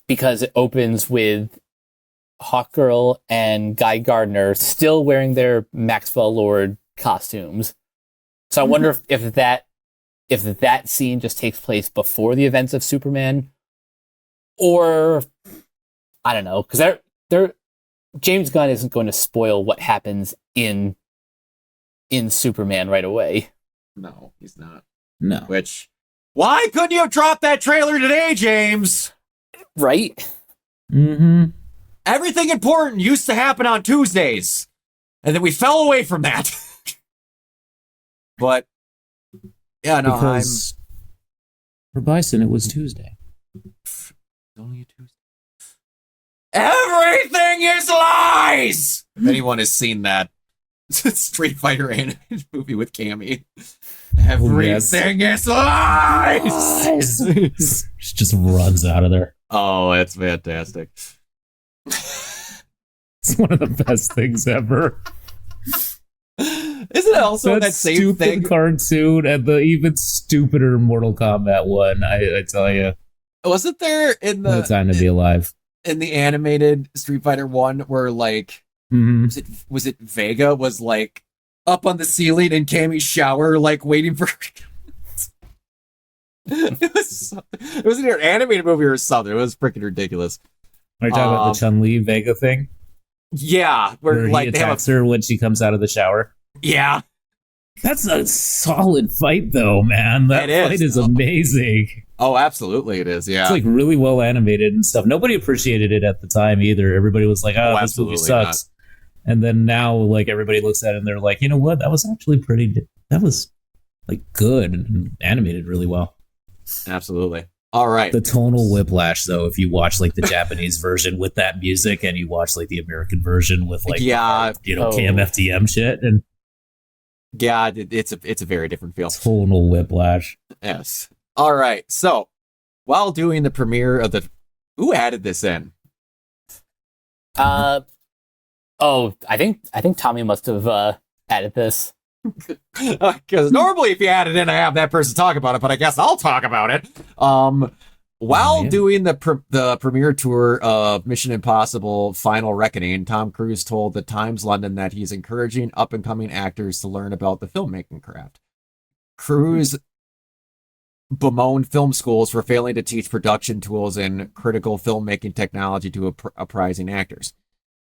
because it opens with Hawkgirl and Guy Gardner still wearing their Maxwell Lord costumes. So I wonder if that scene just takes place before the events of Superman, or I don't know, because James Gunn isn't going to spoil what happens in Superman right away. No, he's not. No. Which, why couldn't you have dropped that trailer today, James? Right? Mm-hmm. Everything important used to happen on Tuesdays, and then we fell away from that. But yeah, no, because for Bison it was Tuesday. It's only a Tuesday. Everything is lies! If anyone has seen that Street Fighter animated movie with Cammy, everything is lies! She just runs out of there. Oh, it's fantastic. It's one of the best things ever. Isn't it also that same stupid thing? Cartoon and the even stupider Mortal Kombat one? I tell you, Wasn't there in what a time to be alive. in the animated Street Fighter 1 where like was it Vega was like up on the ceiling in Cammy's shower, like waiting for it was either an animated movie or something. It was freaking ridiculous. Are you talking about the Chun-Li Vega thing? Yeah, where like he they have attacks her when she comes out of the shower. Yeah. That's a solid fight, though, man. That fight is amazing. Oh, absolutely, it is. Yeah, it's like really well animated and stuff. Nobody appreciated it at the time either. Everybody was like, "Oh, this movie sucks." Not. And then now, like everybody looks at it and they're like, "You know what? That was actually pretty. That was like good and animated really well." Absolutely. All right. The tonal whiplash, though, if you watch like the Japanese version with that music and you watch like the American version with like KMFDM shit, and yeah, it's a very different feel. Tonal whiplash. Yes. All right. So, while doing the premiere of who added this in? I think Tommy must have added this. Because normally, if you add it in, I have that person talk about it, but I guess I'll talk about it. While doing the premiere tour of Mission Impossible: Final Reckoning, Tom Cruise told the Times London that he's encouraging up-and-coming actors to learn about the filmmaking craft. Cruise bemoaned film schools for failing to teach production tools and critical filmmaking technology to apprising actors.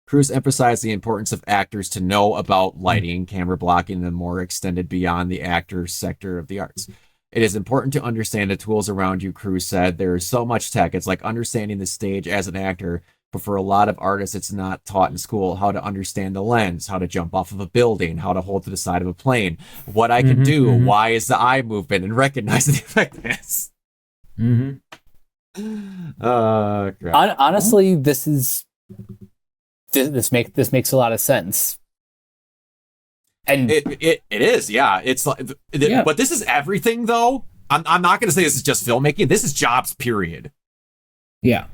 Cruise emphasized the importance of actors to know about lighting, camera blocking, and more extended beyond the actor's sector of the arts. It is important to understand the tools around you, Cruise said. There is so much tech. It's like understanding the stage as an actor, but for a lot of artists, it's not taught in school how to understand the lens, how to jump off of a building, how to hold to the side of a plane, what I can do, why is the eye movement, and recognize the effectiveness. Crap. Honestly, this makes a lot of sense. And It is, yeah. It's like, Yeah. but this is everything, though. I'm not going to say this is just filmmaking. This is jobs, period. Yeah.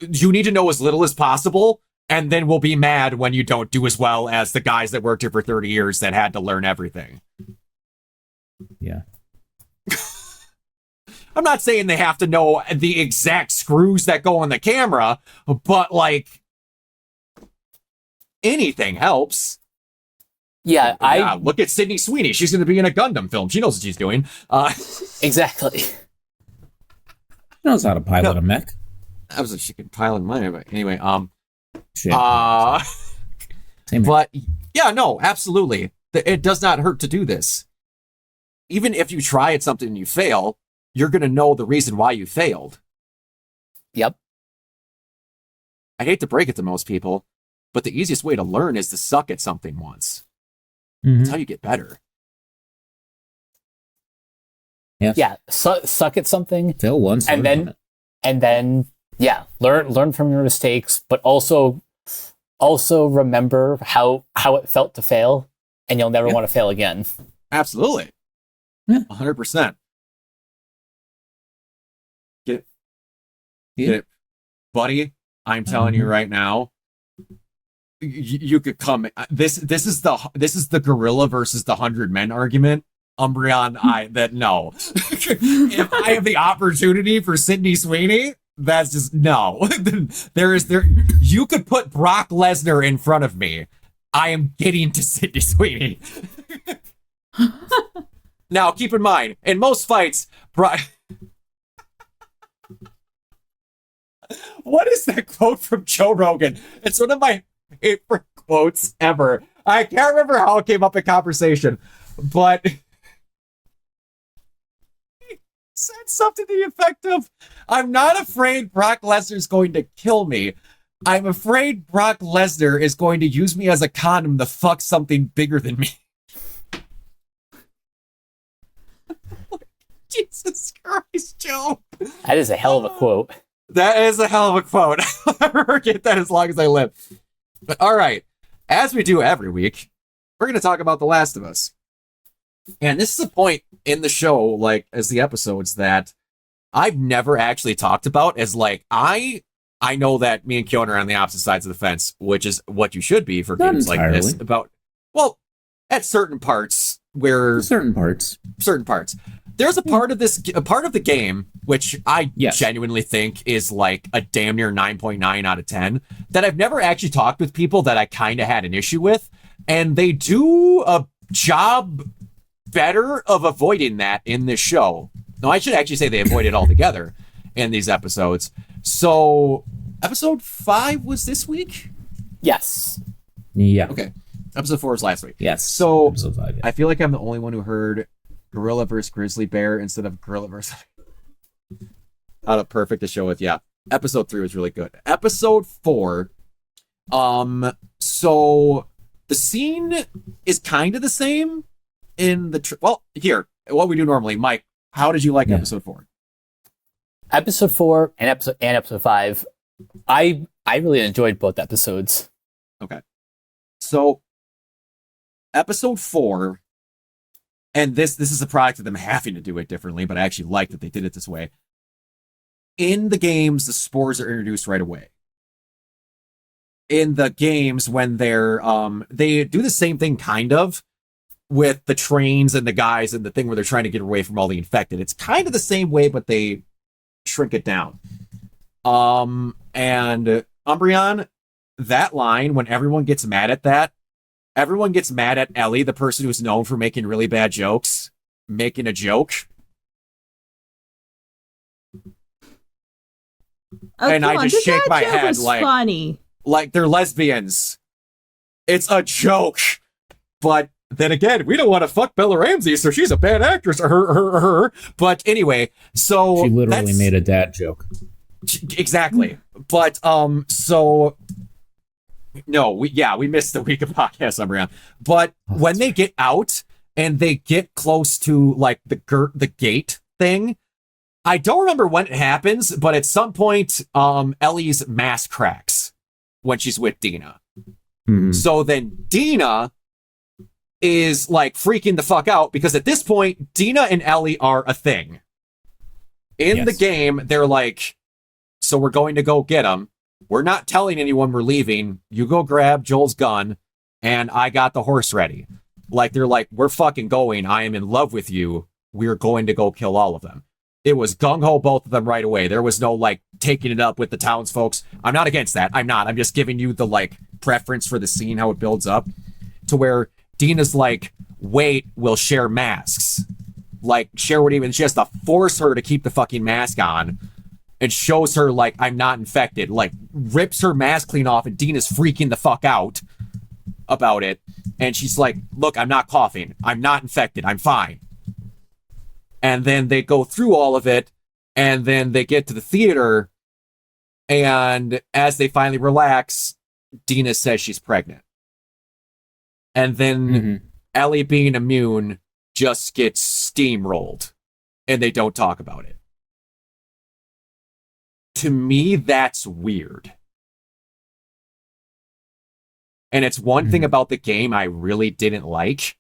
You need to know as little as possible, and then we'll be mad when you don't do as well as the guys that worked here for 30 years that had to learn everything. Yeah. I'm not saying they have to know the exact screws that go on the camera, but like anything helps. yeah, Yeah, look at Sydney Sweeney. She's going to be in a Gundam film. She knows what she's doing. exactly. Knows how to pilot a mech. I was like, she could pilot mine, but anyway, Shit. Same here. but yeah, no, absolutely. It does not hurt to do this. Even if you try at something and you fail, you're going to know the reason why you failed. Yep. I hate to break it to most people, but the easiest way to learn is to suck at something once. Mhm. That's how you get better. Yes. Yeah. Suck at something, Fail once, and learn from then it. yeah, learn from your mistakes, but also remember how it felt to fail, and you'll never Yeah. want to fail again. Absolutely. Yeah. 100%. Get Yeah. it. Buddy, I'm telling you right now, you could come. This is the gorilla versus the 100 men argument. Umbreon, no. If I have the opportunity for Sydney Sweeney, that's just no. You could put Brock Lesnar in front of me. I am getting to Sydney Sweeney. Now, keep in mind, in most fights, what is that quote from Joe Rogan? It's one of my favorite quotes ever. I can't remember how it came up in conversation, but he said something to the effect of, I'm not afraid Brock Lesnar is going to kill me. I'm afraid Brock Lesnar is going to use me as a condom to fuck something bigger than me. Jesus Christ, Joe. That is a hell of a quote. That is a hell of a quote. I'll never forget that as long as I live. But all right, as we do every week, we're going to talk about The Last of Us. And this is a point in the show, like as the episodes, that I've never actually talked about. As like I know that me and Keona are on the opposite sides of the fence, which is what you should be for Not games like this. entirely. At certain parts where Certain parts. There's a part of a part of the game, which I Yes. genuinely think is like a damn near 9.9 out of 10, that I've never actually talked with people that I kind of had an issue with. And they do a job better of avoiding that in this show. No, I should actually say they avoid it altogether in these episodes. So, episode 5 was this week? Yes. Yeah. Okay. Episode 4 was last week. Yes. So, Episode 5, yeah. I feel like I'm the only one who heard gorilla versus grizzly bear instead of gorilla versus... How to perfect the show with, yeah. Episode 3 was really good. Episode 4, so the scene is kind of the same in the... here, what we do normally. Mike, how did you like episode 4? Episode 4 and episode 5, I really enjoyed both episodes. Okay. So, episode 4, and this is a product of them having to do it differently, but I actually like that they did it this way. In the games, the spores are introduced right away. In the games, when they do the same thing kind of with the trains and the guys and the thing where they're trying to get away from all the infected. It's kind of the same way, but they shrink it down. And Umbreon, that line, when everyone gets mad at that, everyone gets mad at Ellie, the person who's known for making really bad jokes, making a joke. Oh, And come I on, just the shake dad my joke head was like- funny. Like they're lesbians. It's a joke. But then again, we don't want to fuck Bella Ramsey, so she's a bad actress. Her. But anyway, so She literally that's- made a dad joke. Exactly. But so no, we missed the week of podcast Umbreon. But when they get out and they get close to like the gate thing, I don't remember when it happens, but at some point, Ellie's mask cracks when she's with Dina. Mhm. So then Dina is like freaking the fuck out because at this point, Dina and Ellie are a thing. In the Yes. game, they're like, so we're going to go get him. We're not telling anyone we're leaving. You go grab Joel's gun, and I got the horse ready. Like, they're like, we're fucking going. I am in love with you. We're going to go kill all of them. It was gung-ho, both of them right away. There was no, like, taking it up with the townsfolks. I'm not against that. I'm not. I'm just giving you the, like, preference for the scene, how it builds up to where Dina's like, wait, we'll share masks. Like, share what even, she has to force her to keep the fucking mask on and shows her, like, I'm not infected. Like, rips her mask clean off and Dina's freaking the fuck out about it. And she's like, look, I'm not coughing. I'm not infected. I'm fine. And then they go through all of it, and then they get to the theater, and as they finally relax, Dina says she's pregnant. And then Ellie, being immune, just gets steamrolled, and they don't talk about it. To me, that's weird. And it's one thing about the game I really didn't like.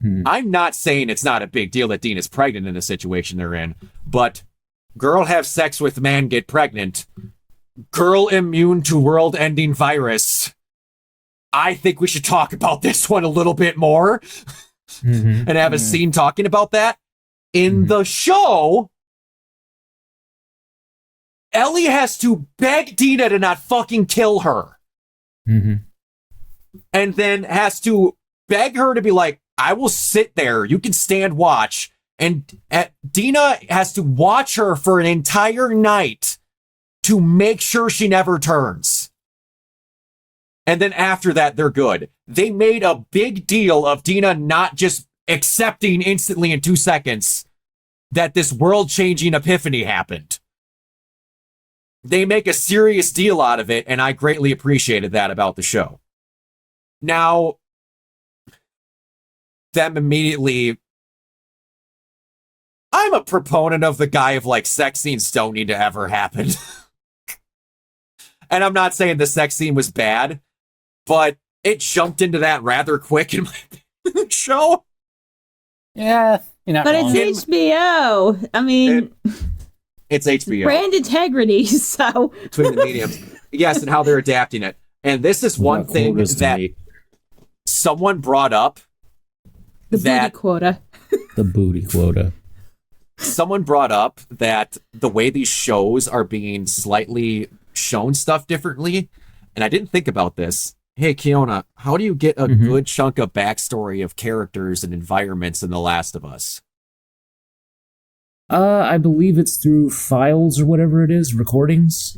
I'm not saying it's not a big deal that Dina's pregnant in the situation they're in, but girl have sex with man, get pregnant. Girl immune to world-ending virus. I think we should talk about this one a little bit more and have a scene talking about that. In the show, Ellie has to beg Dina to not fucking kill her. And then has to beg her to be like, I will sit there. You can stand watch. And Dina has to watch her for an entire night to make sure she never turns. And then after that, they're good. They made a big deal of Dina not just accepting instantly in 2 seconds that this world-changing epiphany happened. They make a serious deal out of it, and I greatly appreciated that about the show. Now, them immediately, I'm a proponent of the guy of like sex scenes don't need to ever happen. And I'm not saying the sex scene was bad, but it jumped into that rather quick in my show. Yeah, you're not But wrong. it's HBO. I mean, It's HBO. brand integrity, so. Between the mediums. Yes, and how they're adapting it. And this is one thing that someone brought up. The booty quota. The booty quota. Someone brought up that the way these shows are being slightly shown stuff differently, and I didn't think about this. Hey, Kiona, how do you get a good chunk of backstory of characters and environments in The Last of Us? I believe it's through files or whatever it is, recordings.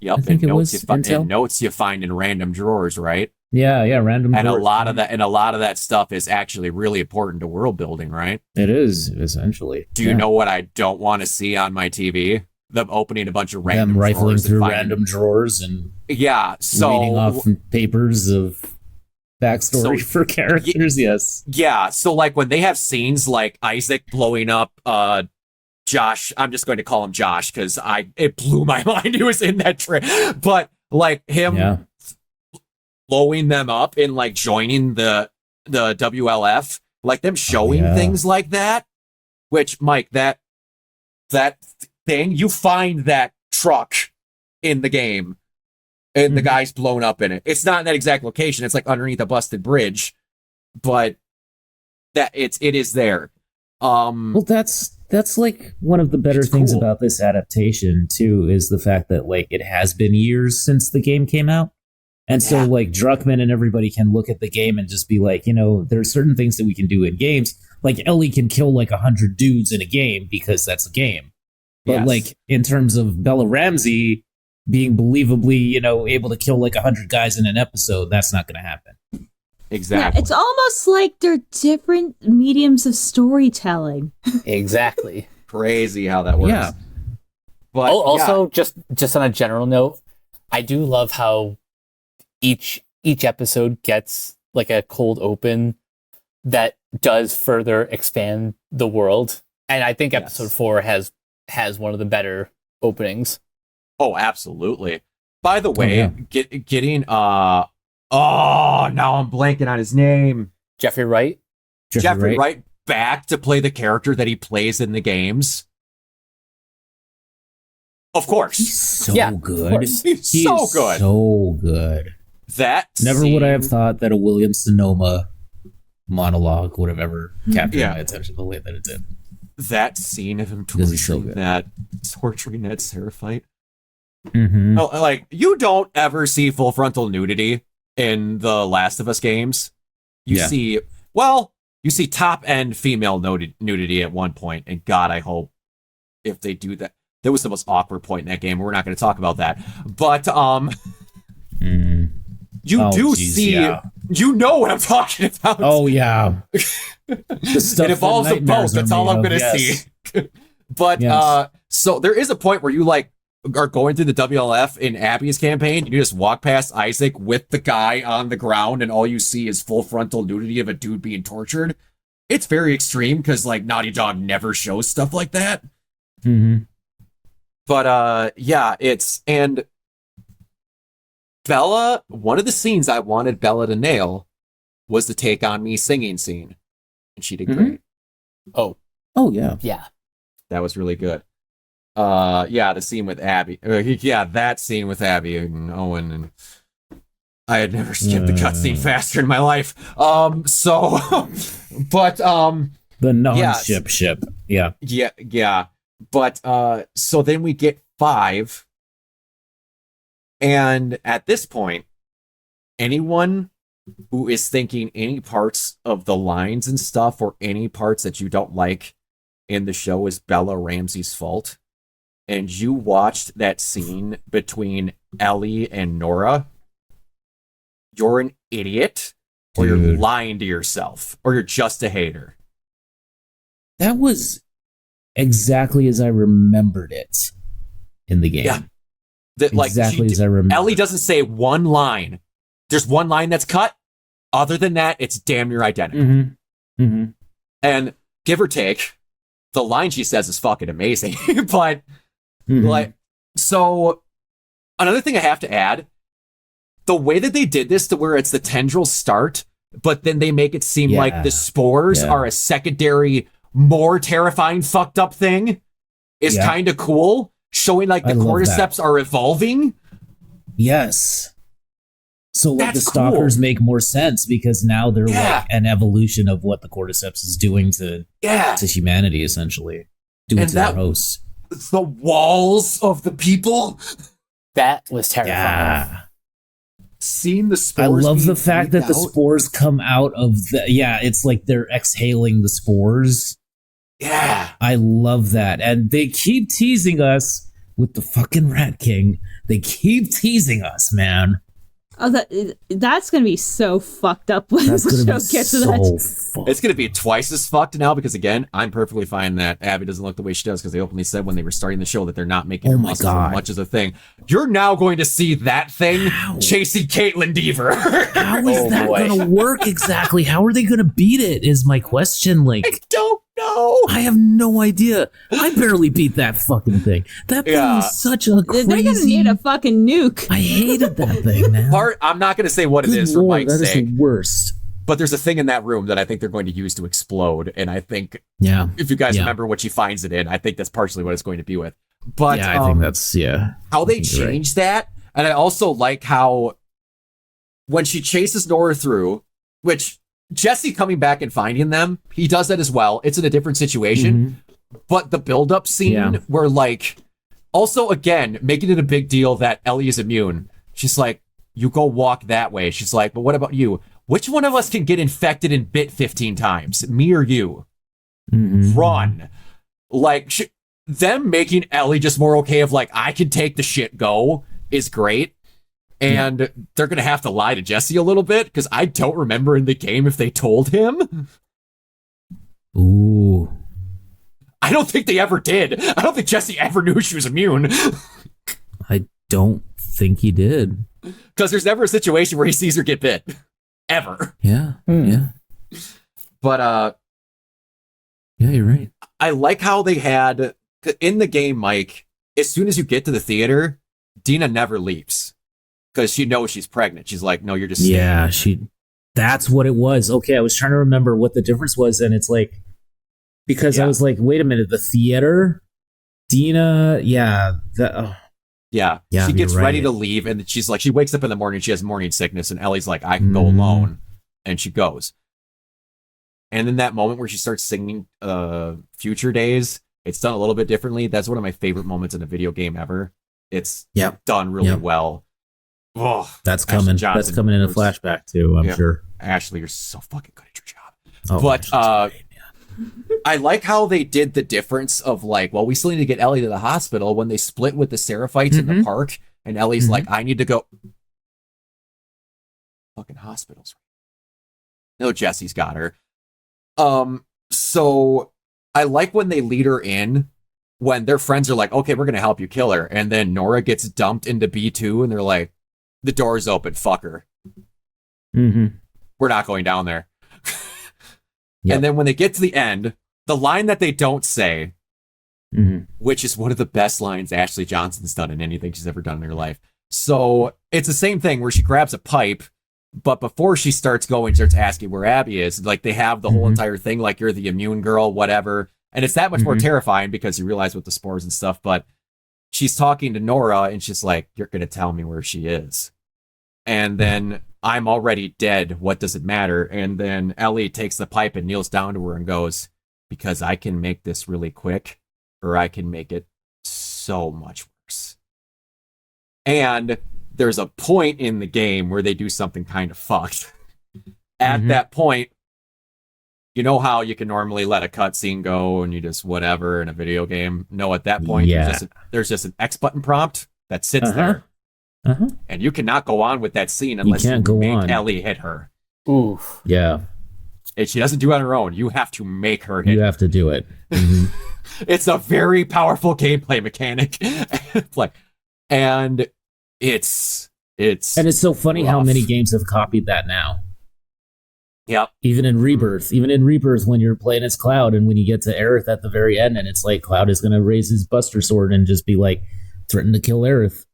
Yep, I think and it was and notes you find in random drawers, right? Yeah, random. And a drawers. lot of that stuff is actually really important to world building, right? It is, essentially. Do you know what I don't want to see on my TV? Them opening a bunch of random Them rifling drawers through and finding, random drawers and reading reading off papers of backstory for characters. Yes. Yeah, so like when they have scenes like Isaac blowing up Josh, I'm just going to call him Josh because it blew my mind he was in that trip. But like him blowing them up and like joining the WLF, like them showing things like that, which Mike, that thing, you find that truck in the game and the guy's blown up in it. It's not in that exact location. It's like underneath a busted bridge, but that it is there. Well, that's like one of the better things about this adaptation too, is the fact that like it has been years since the game came out. And so like Druckmann and everybody can look at the game and just be like, there are certain things that we can do in games. Like Ellie can kill like 100 dudes in a game because that's a game. But like in terms of Bella Ramsey being believably, able to kill like 100 guys in an episode, that's not going to happen. Exactly. Yeah, it's almost like they're different mediums of storytelling. Exactly. Crazy how that works. Yeah. But also, just on a general note, I do love how each episode gets like a cold open that does further expand the world. And I think episode 4 has has one of the better openings. Oh, absolutely. By the way, getting now I'm blanking on his name. Jeffrey Wright. Jeffrey Wright back to play the character that he plays in the games. Of course. He's so good. Of course. He's He so is good. So good. That Never scene, would I have thought that a William Sonoma monologue would have ever captured my attention the way that it did. that scene of him Because he's so torturing that Seraphite. Mm-hmm. Oh, like, you don't ever see full frontal nudity in the Last of Us games. You see top end female nudity at one point, and God, I hope if they do that. That was the most awkward point in that game. We're not going to talk about that, but you know what I'm talking about. Oh yeah, It involves them both. That's all I'm going to see. But so there is a point where you like are going through the WLF in Abby's campaign. You just walk past Isaac with the guy on the ground, and all you see is full frontal nudity of a dude being tortured. It's very extreme because like Naughty Dog never shows stuff like that. Mm-hmm. But and Bella, one of the scenes I wanted Bella to nail was the Take On Me singing scene. And she did great. Oh yeah. Yeah. That was really good. The scene with Abby. That scene with Abby and Owen, and I had never skipped the cutscene faster in my life. The non-ship. Yeah. Yeah. But so then we get 5, and at this point, anyone who is thinking any parts of the lines and stuff or any parts that you don't like in the show is Bella Ramsey's fault, and you watched that scene between Ellie and Nora, you're an idiot, or you're lying to yourself, or you're just a hater. That was exactly as I remembered it in the game. Yeah. As I remember. Ellie doesn't say one line. There's one line that's cut. Other than that, it's damn near identical. Mm-hmm. Mm-hmm. And give or take, the line she says is fucking amazing. But so another thing I have to add, the way that they did this to where it's the tendrils start, but then they make it seem like the spores are a secondary, more terrifying, fucked up thing is kind of cool, showing like the cordyceps are evolving. Yes. So like That's the stalkers cool. make more sense because now they're like an evolution of what the cordyceps is doing to humanity, essentially. Doing to their hosts. The walls of the people. That was terrifying. Yeah. Seeing the spores. I love the fact that the out. spores come out of the it's like they're exhaling the spores. Yeah. I love that. And they keep teasing us with the fucking Rat King. They keep teasing us, man. Oh, that's gonna be so fucked up when the show gets to that. It's gonna be twice as fucked now because again, I'm perfectly fine that Abby doesn't look the way she does because they openly said when they were starting the show that they're not making her muscles as much as a thing. You're now going to see that thing chasing Caitlin Deaver. How is that gonna work exactly? How are they gonna beat it? Is my question. Like, I don't know. I have no idea. I barely beat that fucking thing. That thing was such a crazy. They're gonna need a fucking nuke. I hated that thing, man. I'm not going to say what it is for Mike's that sake. is the worst. But there's a thing in that room that I think they're going to use to explode, and I think if you guys remember what she finds it in, I think that's partially what it's going to be with. But I think that's how they changed that, and I also like how when she chases Nora through, which Jesse coming back and finding them, he does that as well. It's in a different situation, but the build-up scene where like also again making it a big deal that Ellie is immune. She's like, you go walk that way. She's like, but what about you? Which one of us can get infected and bit 15 times? Me or you? Run. Like, them making Ellie just more okay of like, I can take the shit go is great. And they're going to have to lie to Jesse a little bit because I don't remember in the game if they told him. Ooh. I don't think they ever did. I don't think Jesse ever knew she was immune. I don't think he did. Because there's never a situation where he sees her get bit. Ever. Yeah. Yeah. But, yeah, you're right. I like how they had in the game, Mike, as soon as you get to the theater, Dina never leaves because she knows she's pregnant. She's like, no, you're just staying. Yeah, that's what it was. Okay, I was trying to remember what the difference was, and it's like, because I was like, wait a minute, the theater, Dina, Yeah, she gets ready to leave, and she's like, she wakes up in the morning, she has morning sickness, and Ellie's like, I can go alone, and she goes. And in that moment where she starts singing Future Days, it's done a little bit differently. That's one of my favorite moments in a video game ever. It's done really well. Oh, that's coming. That's coming in a flashback too, I'm sure. Ashley, you're so fucking good at your job. Oh, but I like how they did the difference of like, well, we still need to get Ellie to the hospital when they split with the Seraphites in the park, and Ellie's like, I need to go. Fucking hospitals. No, Jesse's got her. So I like when they lead her in when their friends are like, okay, we're gonna help you kill her, and then Nora gets dumped into B2, and they're like, the door's open, fuck her. We're not going down there. And then when they get to the end, the line that they don't say, which is one of the best lines Ashley Johnson's done in anything she's ever done in her life. So it's the same thing where she grabs a pipe, but before she starts asking where Abby is, like they have the whole entire thing, like you're the immune girl, whatever. And it's that much more terrifying because you realize with the spores and stuff, but she's talking to Nora and she's like, you're going to tell me where she is. And then I'm already dead. What does it matter? And then Ellie takes the pipe and kneels down to her and goes, because I can make this really quick, or I can make it so much worse. And there's a point in the game where they do something kind of fucked. At that point, you know how you can normally let a cutscene go and you just whatever in a video game? No, at that point, there's just an X button prompt that sits there. And you cannot go on with that scene unless you make Ellie hit her. Oof. Yeah. And she doesn't do it on her own. You have to make her hit. You have to do it. It's a very powerful gameplay mechanic. And it's so funny rough. how many games have copied that now. Yep. Even in Rebirth, when you're playing as Cloud, and when you get to Aerith at the very end, and it's like Cloud is going to raise his Buster Sword and just be like, threaten to kill Aerith.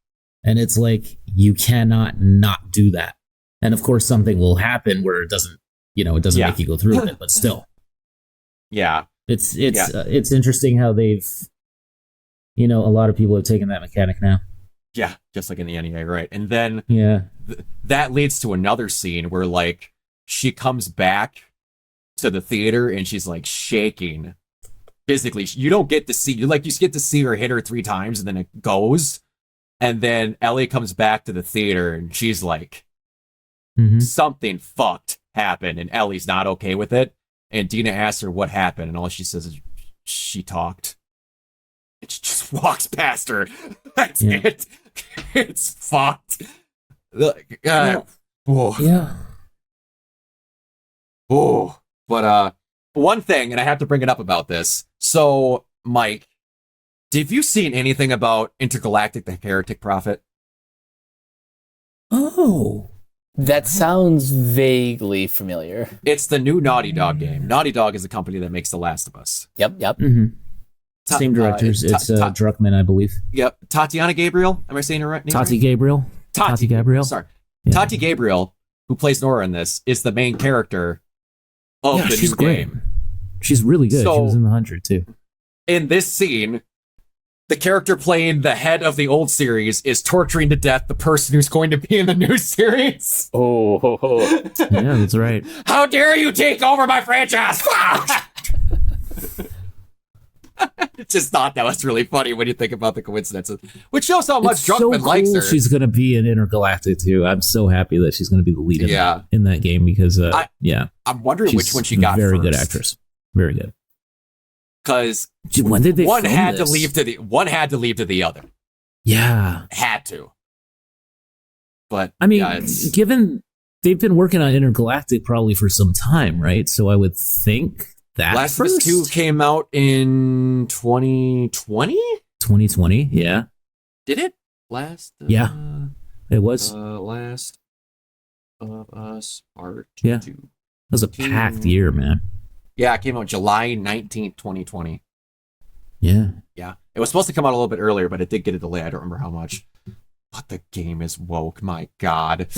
And it's like, you cannot not do that. And of course, something will happen where it doesn't make you go through it, but still. Yeah. It's interesting how they've, a lot of people have taken that mechanic now. Yeah, just like in the NEA, right? And then that leads to another scene where, like, she comes back to the theater and she's, like, shaking. Physically, you don't get to see, you get to see her hit her 3 times and then it goes. And then Ellie comes back to the theater and she's like, something fucked happened, and Ellie's not okay with it. And Dina asks her what happened, and all she says is, she talked. And she just walks past her. That's it. It's fucked. Oh. Yeah. Oh. But one thing, and I have to bring it up about this. So, Mike, have you seen anything about Intergalactic the Heretic Prophet? Oh. That sounds vaguely familiar. It's the new Naughty Dog game. Naughty Dog is the company that makes The Last of Us. Yep. Same directors. It's Druckmann, I believe. Yep. Tatiana Gabriel. Am I saying her right name? Tati right? Gabriel. Tati Gabriel. Sorry. Yeah. Tati Gabriel, who plays Nora in this, is the main character of the new game. She's really good. So, she was in The 100 too. In this scene, the character playing the head of the old series is torturing to death the person who's going to be in the new series. Oh. Yeah, that's right. How dare you take over my franchise? Just thought that was really funny when you think about the coincidences, which shows how much Druckmann likes her. She's going to be in Intergalactic too. I'm so happy that she's going to be the lead in that game because, I'm wondering which one she got very first. Good actress. Very good. Because when did they one film had this? to leave to the other. Yeah, had to. But I mean, given they've been working on Intergalactic probably for some time, right? So I would think that Last of Us 2 came out in 2020. 2020, yeah. Did it? Yeah, it was. Last of Us Part 2. It was a packed year, man. Yeah, it came out July 19th, 2020. Yeah. Yeah. It was supposed to come out a little bit earlier, but it did get a delay. I don't remember how much. But the game is woke. My God.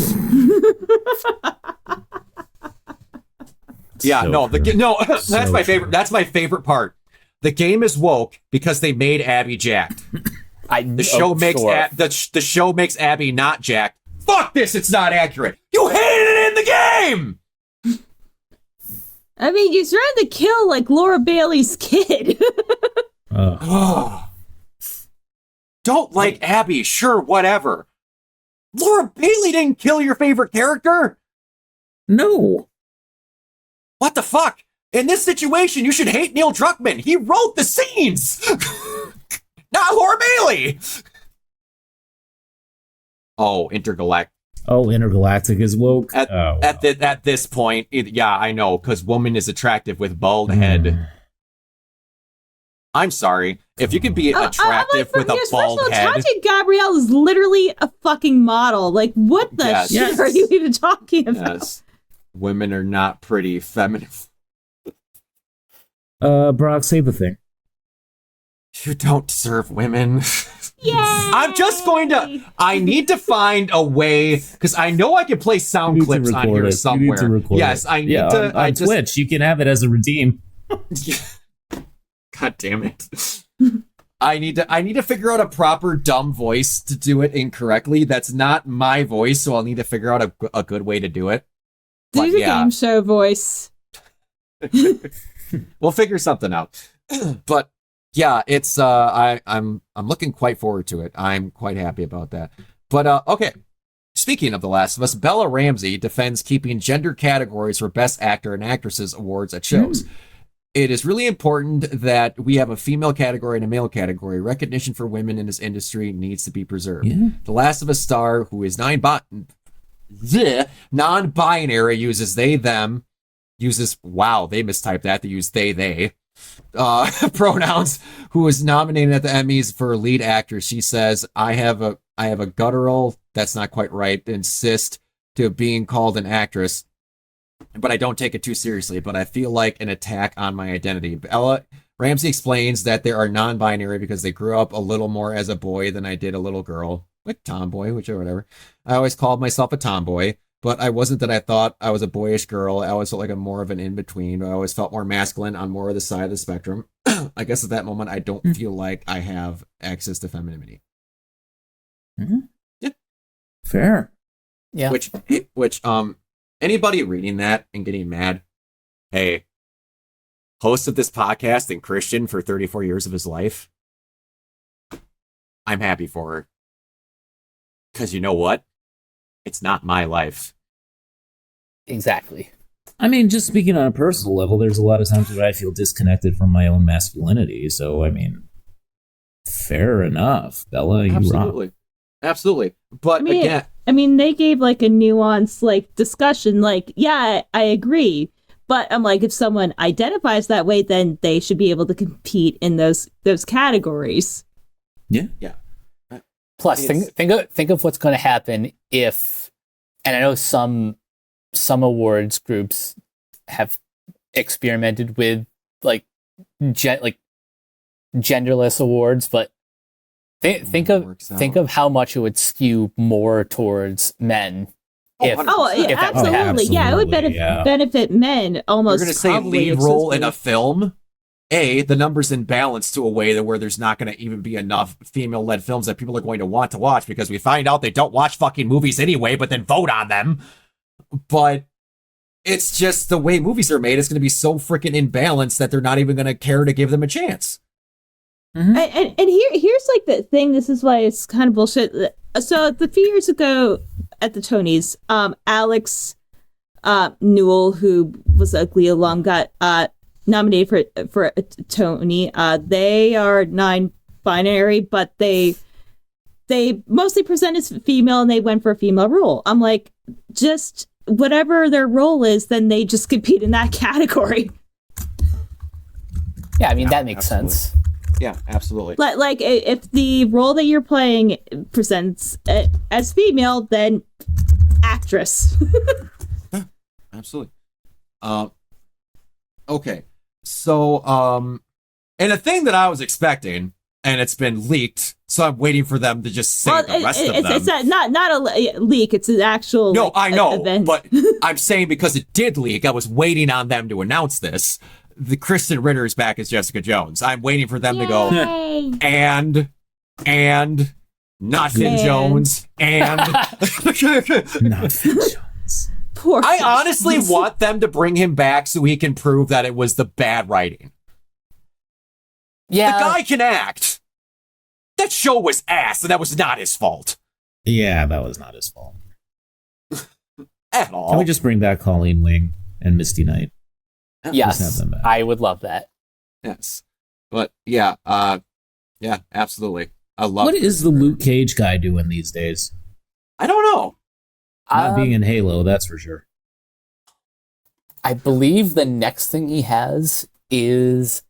Yeah, So no, true. no, that's So my favorite. true. That's my favorite part. The game is woke because they made Abby jacked. The show makes sure. the show makes Abby not jacked. Fuck this! It's not accurate. You hated it in the game. I mean, you trying to kill like Laura Bailey's kid. Don't like Abby, sure, whatever. Laura Bailey didn't kill your favorite character. No. What the fuck? In this situation, you should hate Neil Druckmann. He wrote the scenes, not Laura Bailey. Oh, Intergalactic. Oh, Intergalactic is woke. At this point, yeah, I know, because woman is attractive with bald head. I'm sorry. If you could be attractive with a bald head. Tati Gabrielle is literally a fucking model. Like, what the shit are you even talking about? Yes. Women are not pretty feminine. Brock, say the thing. You don't deserve women. Yay! I'm just going to. I need to find a way because I know I can play sound You need to clips on record here it. somewhere. You need to record Yes, it. I need to. On Twitch, you can have it as a redeem. God damn it! I need to figure out a proper dumb voice to do it incorrectly. That's not my voice, so I'll need to figure out a good way to do it. Do the game show voice. We'll figure something out. But yeah, it's I'm looking quite forward to it. I'm quite happy about that. But okay. Speaking of The Last of Us, Bella Ramsey defends keeping gender categories for Best Actor and Actresses awards at shows. It is really important that we have a female category and a male category. Recognition for women in this industry needs to be preserved. Yeah. The Last of Us star, who is non-binary, uses they, them, uses, wow, they mistyped that, they use they, pronouns, who was nominated at the Emmys for lead actor. She says, I have a guttural, that's not quite right, insist to being called an actress, but I don't take it too seriously, but I feel like an attack on my identity. Bella Ramsey explains that they are non-binary because they grew up a little more as a boy than I did a little girl. Like tomboy, whichever, whatever. I always called myself a tomboy, but I wasn't that I thought I was a boyish girl. I always felt like I'm more of an in-between. I always felt more masculine on more of the side of the spectrum. I guess at that moment, I don't feel like I have access to femininity. Mm-hmm. Yeah. Fair. Yeah. Which, anybody reading that and getting mad, hey, host of this podcast and Christian for 34 years of his life, I'm happy for her. Because you know what? It's not my life. Exactly. I mean, just speaking on a personal level, there's a lot of times where I feel disconnected from my own masculinity. So, I mean, fair enough. Bella, you rock. Absolutely. But again... I mean, they gave like a nuanced like discussion, like, yeah, I agree. But I'm like, if someone identifies that way, then they should be able to compete in those categories. Yeah. Yeah. Plus, think of what's going to happen if, and I know some awards groups have experimented with like genderless awards, but think of how much it would skew more towards men. Absolutely. Yeah, it would benefit men almost. You're going to say lead role in a film? The numbers in balance to a way that where there's not going to even be enough female-led films that people are going to want to watch because we find out they don't watch fucking movies anyway, but then vote on them. Like, it's just the way movies are made. It's going to be so freaking in balance that they're not even going to care to give them a chance. Mm-hmm. And here's like the thing. This is why it's kind of bullshit. So a few years ago at the Tonys, Alex Newell, who was a Glee alum, got nominated for a Tony. They are non-binary, but they mostly present as female, and they went for a female role. I'm like, just whatever their role is, then they just compete in that category. Yeah, I mean, that makes sense. Yeah, absolutely. Like if the role that you're playing presents as female, then actress. Absolutely. Okay. So, And a thing that I was expecting, and it's been leaked, so I'm waiting for them to just say the rest of them. It's not a leak. It's an actual I know, event. but I'm saying because it did leak, I was waiting on them to announce this. The Kristen Ritter is back as Jessica Jones. I'm waiting for them to go, and not Finn Jones, and Not Finn Jones. Poor I Finn honestly Jones. want them to bring him back so he can prove that it was the bad writing. Yeah. The guy can act. That show was ass, and that was not his fault Yeah, that was not his fault. at all. Can we just bring back Colleen Wing and Misty Knight? Just have Yes. them back. I would love that. Yes, but yeah, absolutely. I love. What is the Luke Cage guy doing these days? I don't know. Not being in Halo, that's for sure. I believe the next thing he has is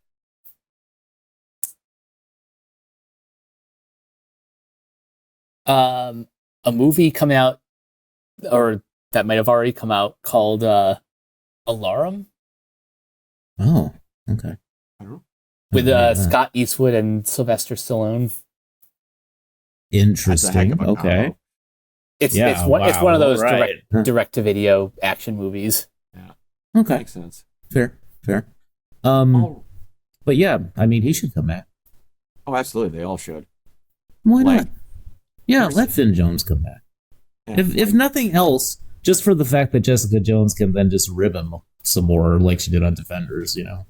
a movie coming out, or that might have already come out, called Alarum Oh, okay. with Yeah. Scott Eastwood and Sylvester Stallone. That's a heck Interesting. of a Okay. combo. It's Yeah, it's one of those right. direct to video action movies. Okay. Makes sense. Fair. Oh, But yeah, I mean, he should come back. absolutely. They all should. Why Like- not? Yeah, let Finn Jones come back. Yeah, If nothing else, just for the fact that Jessica Jones can then just rib him some more, like she did on Defenders, you know.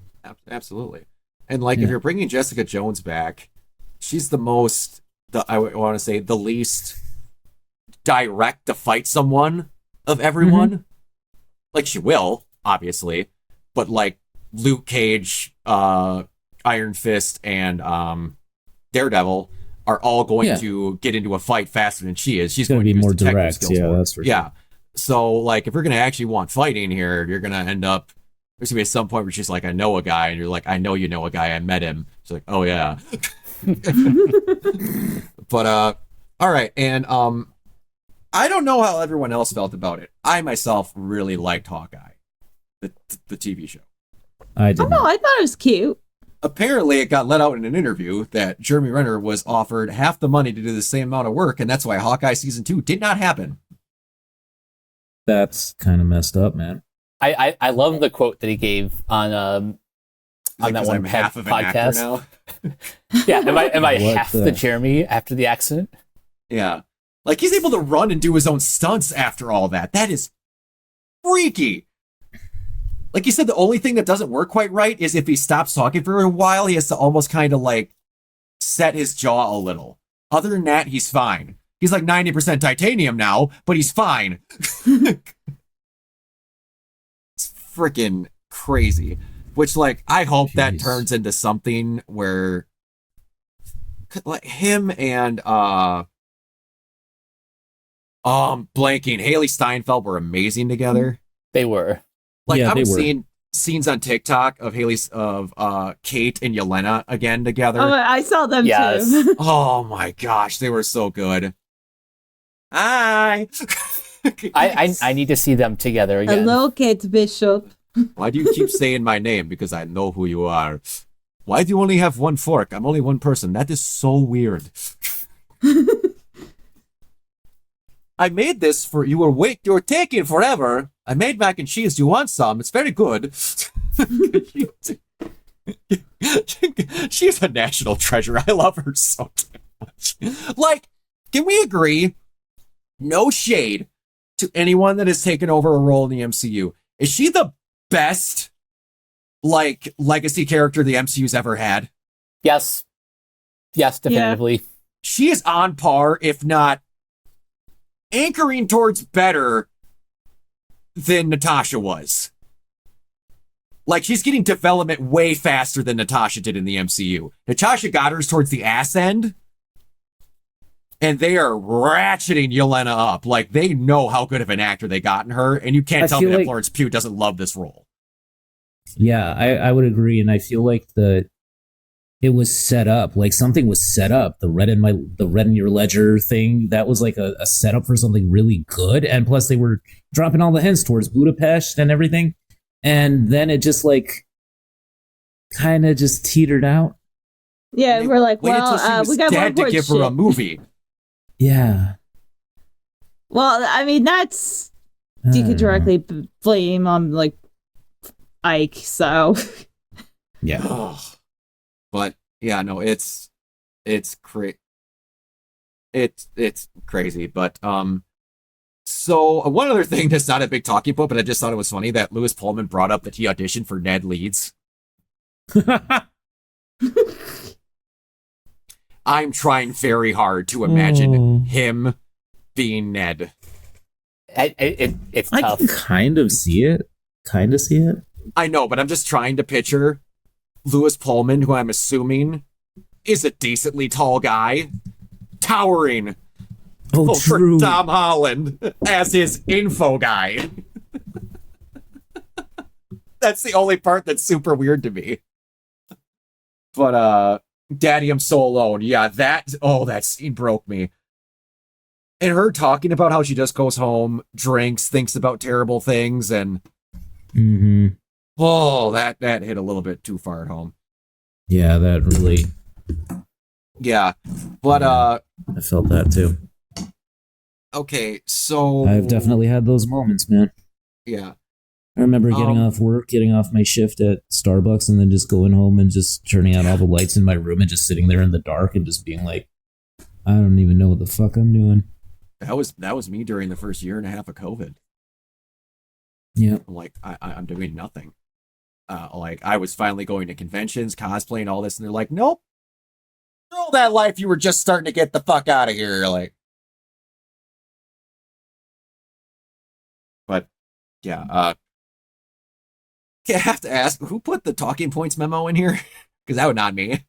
absolutely. And like, Yeah. if you're bringing Jessica Jones back, she's the most. I want to say the least direct to fight someone of everyone. Like, she will, obviously, but like Luke Cage, Iron Fist, and Daredevil are all going to get into a fight faster than she is. She's Gonna going be to use more detective direct, skills yeah, more. that's for Yeah. So like, if you're gonna actually want fighting here, you're gonna end up. There's gonna be some point where she's like, "I know a guy," and you're like, "I know you know a guy. I met him." She's like, "Oh yeah." But all right, and I don't know how everyone else felt about it. I myself really liked Hawkeye, the TV show. I Oh did no, not. I thought it was cute. Apparently, it got let out in an interview that Jeremy Renner was offered half the money to do the same amount of work, and that's why Hawkeye season 2 did not happen. That's kind of messed up, man. I love the quote that he gave on that Because one I'm half of an actor podcast. now. Yeah, am I What half the- the Jeremy after the accident? Yeah. Like, he's able to run and do his own stunts after all that. That is freaky. Like you said, the only thing that doesn't work quite right is if he stops talking for a while, he has to almost kind of like set his jaw a little. Other than that, he's fine. He's like 90% titanium now, but he's fine. It's freaking crazy. Which, like, I hope that Jeez. turns into something where like him and blanking Haley Steinfeld were amazing together. They were. Like, Yeah, I've they been were. seeing scenes on TikTok of Kate and Yelena again together. Oh, I saw them Yes. too. Oh my gosh, they were so good. Hi. I need to see them together again. Hello, Kate Bishop. Why do you keep saying my name? Because I know who you are. Why do you only have one fork? I'm only one person. That is so weird. I made this for you. You were taking forever. I made mac and cheese. Do you want some? It's very good. She's a national treasure. I love her so damn much. Like, can we agree? No shade to anyone that has taken over a role in the MCU. Is she the best, like, legacy character the MCU's ever had? Yes, definitively. She is on par, if not anchoring towards better than Natasha was. Like, she's getting development way faster than Natasha did in the MCU. Natasha got hers towards the ass end, and they are ratcheting Yelena up. Like, they know how good of an actor they got in her, and you can't I tell me feel that like- Florence Pugh doesn't love this role. Yeah, I would agree, and I feel like it was set up, like something was set up. The red in your ledger thing, that was like a setup for something really good, and plus they were dropping all the hints towards Budapest and everything, and then it just like kind of just teetered out. Yeah, we're like, Waited till she well, was we got more dead to important give shit. her a movie. Yeah. Well, I mean, that's you could directly blame on like Ike. So Yeah. But yeah, no, it's crazy. It's crazy. But so one other thing that's not a big talking point, but I just thought it was funny that Lewis Pullman brought up that he auditioned for Ned Leeds. I'm trying very hard to imagine him being Ned. It's I tough. can kind of see it. I know, but I'm just trying to picture Lewis Pullman, who I'm assuming is a decently tall guy, towering over True. Tom Holland as his info guy. That's the only part that's super weird to me. But Daddy, I'm so alone. Yeah, that scene broke me. And her talking about how she just goes home, drinks, thinks about terrible things, and that hit a little bit too far at home. Yeah, that really. Yeah, but I felt that too. Okay, so I've definitely had those moments, man. Yeah. I remember getting off work, getting off my shift at Starbucks, and then just going home and just turning out all the lights in my room and just sitting there in the dark and just being like, I don't even know what the fuck I'm doing. That was me during the first year and a half of COVID. Yeah. I'm like, I'm doing nothing. Like I was finally going to conventions, cosplaying, all this, and they're like, nope. Throw that life you were just starting to get the fuck out of here. Like, but yeah, I have to ask, who put the talking points memo in here? Because that would not me.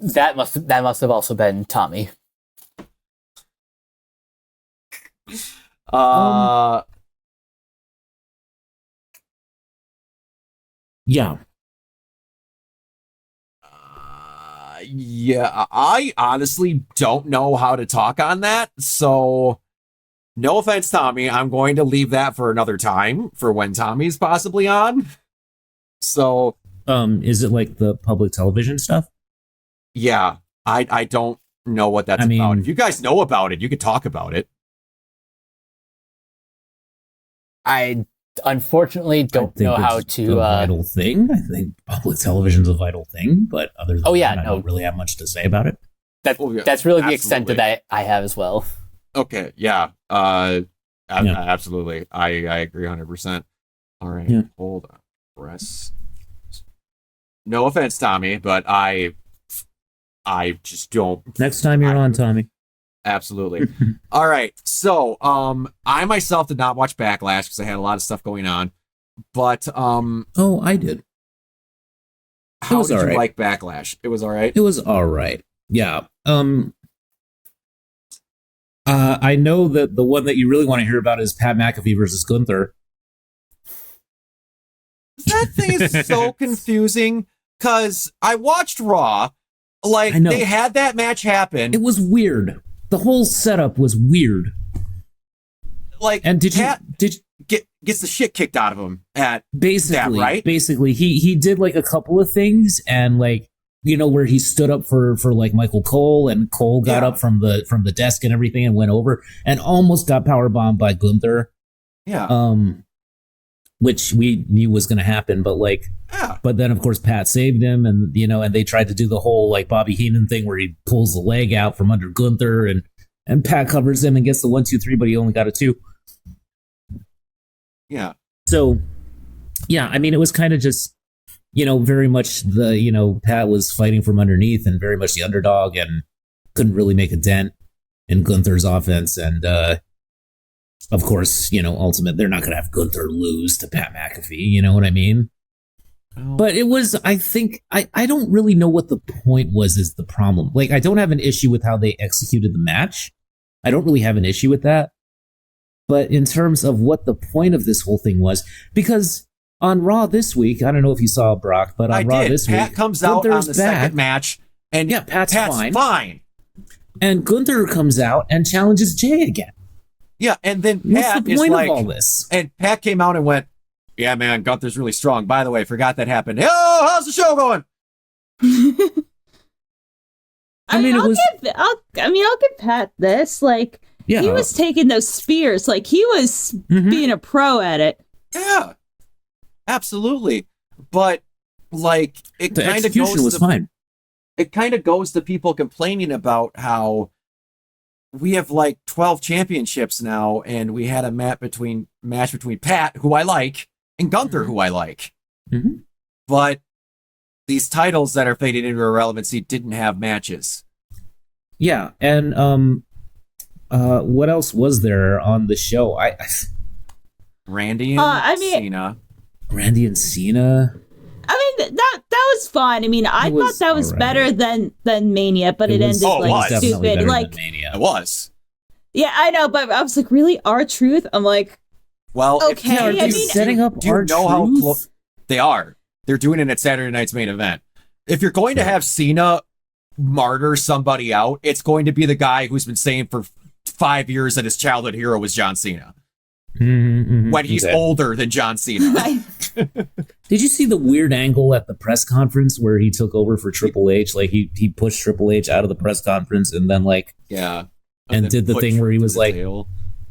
That must have also been Tommy. Yeah. Yeah, I honestly don't know how to talk on that. So, no offense, Tommy. I'm going to leave that for another time for when Tommy's possibly on. So, is it like the public television stuff? Yeah, I don't know what that's about. If you guys know about it, you could talk about it. I unfortunately don't know how to. A vital thing. I think public television's a vital thing, but other than that, I don't really have much to say about it. That's really the extent of that I have as well. Okay, yeah. Absolutely. I agree 100%. All right, hold on. Press. No offense, Tommy, but I just don't. Next time you're on, Tommy. Absolutely. All right. So, I myself did not watch Backlash because I had a lot of stuff going on. But oh, I did. How did you like Backlash? It was all right. It was all right. Yeah. I know that the one that you really want to hear about is Pat McAfee versus Gunther. That thing is so confusing because I watched Raw. Like, they had that match happen. It was weird. The whole setup was weird. Like, and Pat gets the shit kicked out of him at basically, that, right? Basically, he did like a couple of things, and like, you know, where he stood up for like Michael Cole, and Cole got up from the desk and everything and went over and almost got powerbombed by Gunther. Yeah. Which we knew was going to happen, but like, but then of course Pat saved him, and you know, and they tried to do the whole like Bobby Heenan thing where he pulls the leg out from under Gunther, and Pat covers him and gets the 1, 2, 3, but he only got a 2. Yeah. So, yeah, I mean, it was kind of just, you know, very much the, you know, Pat was fighting from underneath and very much the underdog and couldn't really make a dent in Gunther's offense, and of course, you know, ultimate, they're not going to have Gunther lose to Pat McAfee, you know what I mean? Oh. But it was, I think, I don't really know what the point was is the problem. Like, I don't have an issue with how they executed the match. I don't really have an issue with that. But in terms of what the point of this whole thing was, because on Raw this week, I don't know if you saw Brock, but on Raw this week, Pat comes out Gunther's on the second match, and Pat's fine. And Gunther comes out and challenges Jay again. Yeah, and then What's Pat the point is like, of all this? And Pat came out and went, Yeah, man, Gunther's really strong. By the way, forgot that happened. Oh, how's the show going? I mean, it was. I'll give Pat this. Like, Yeah. he was taking those spears. Like, he was being a pro at it. Yeah, absolutely. But like, it The kind of execution goes was to, fine. it kind of goes to people complaining about how we have like 12 championships now, and we had a match between Pat, who I like, and Gunther, who I like. Mhm. But these titles that are fading into irrelevancy didn't have matches. Yeah, and what else was there on the show? Randy and I mean- Cena. Randy and Cena. I mean, that was fun. I mean, I It thought was that was alright. better than Mania, but it was- ended Oh, it like was. definitely stupid. better Like, than Mania. It was. yeah, I know, but I was like, really, R-Truth? I'm like, Well, Okay, Yeah, are I they mean- setting up do you our know how truth? close they are? They're doing it at Saturday night's main event. If you're going to have Cena martyr somebody out, it's going to be the guy who's been saying for 5 years that his childhood hero was John Cena when he's Okay. older than John Cena. Did you see the weird angle at the press conference where he took over for Triple H? Like he pushed Triple H out of the press conference and then like Yeah. And then did the put thing where he Truth was to the like- tail.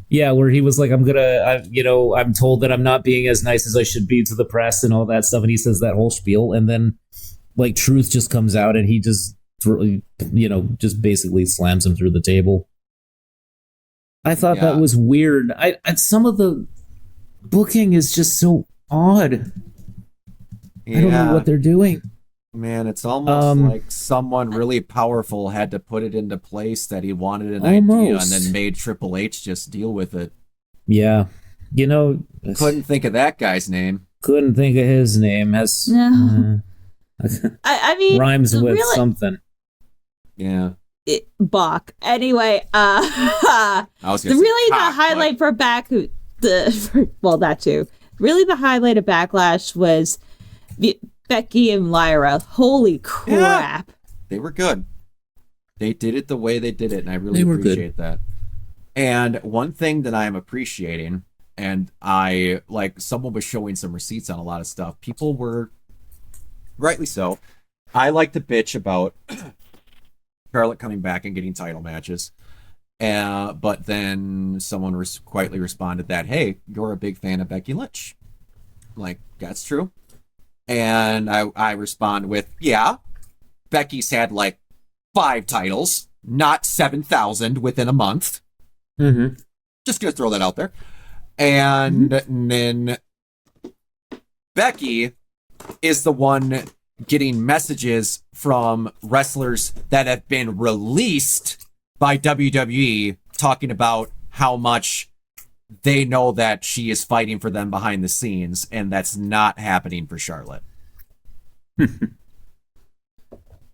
yeah, where he was like, I'm told that I'm not being as nice as I should be to the press and all that stuff, and he says that whole spiel, and then like Truth just comes out and he just just basically slams him through the table. I thought Yeah. that was weird. And some of the booking is just so odd. I don't know what they're doing. Man, it's almost like someone really powerful had to put it into place that he wanted an idea and Almost. then made Triple H just deal with it. Yeah, Couldn't think of that guy's name. couldn't think of his name. Has No. I mean, rhymes with really, something. Yeah. Bach. Anyway, I was gonna say really the cock, highlight for well, that too. Really, the highlight of Backlash was Becky and Lyra. Holy crap! but they were good. They did it the way they did it, and I really They were good. appreciate that. And one thing that I am appreciating, and I like someone was showing some receipts on a lot of stuff. People were rightly so. I like to bitch about Charlotte coming back and getting title matches. But then someone quietly responded that, hey, you're a big fan of Becky Lynch. Like, that's true. And I respond with, yeah, Becky's had like 5 titles, not 7,000 within a month. Mm-hmm. Just gonna throw that out there. And then Becky is the one getting messages from wrestlers that have been released by WWE talking about how much they know that she is fighting for them behind the scenes, and that's not happening for Charlotte.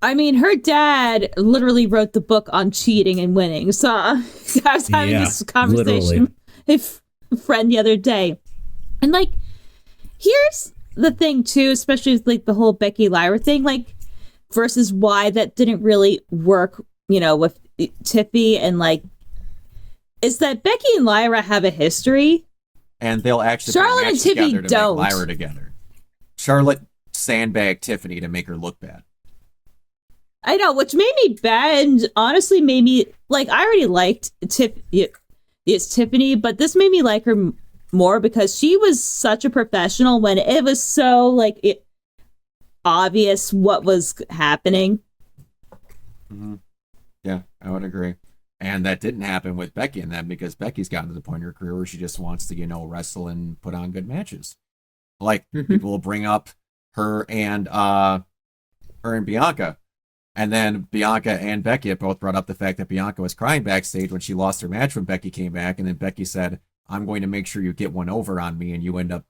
I mean, her dad literally wrote the book on cheating and winning. So I was having this conversation with a friend the other day, and like, here's the thing too, especially with like the whole Becky Lyra thing, like versus why that didn't really work, with Tiffy and like, is that Becky and Lyra have a history. And they'll actually Charlotte put a and match Tiffany together to don't. make Lyra together. Charlotte sandbagged Tiffany to make her look bad. I know, which made me bad and honestly made me like, I already liked Tiffany, but this made me like her more because she was such a professional when it was so like obvious what was happening. Mm-hmm. Yeah, I would agree. And that didn't happen with Becky and them because Becky's gotten to the point in her career where she just wants to, wrestle and put on good matches. Like, people will bring up her and Bianca. And then Bianca and Becky have both brought up the fact that Bianca was crying backstage when she lost her match when Becky came back. And then Becky said, I'm going to make sure you get one over on me and you end up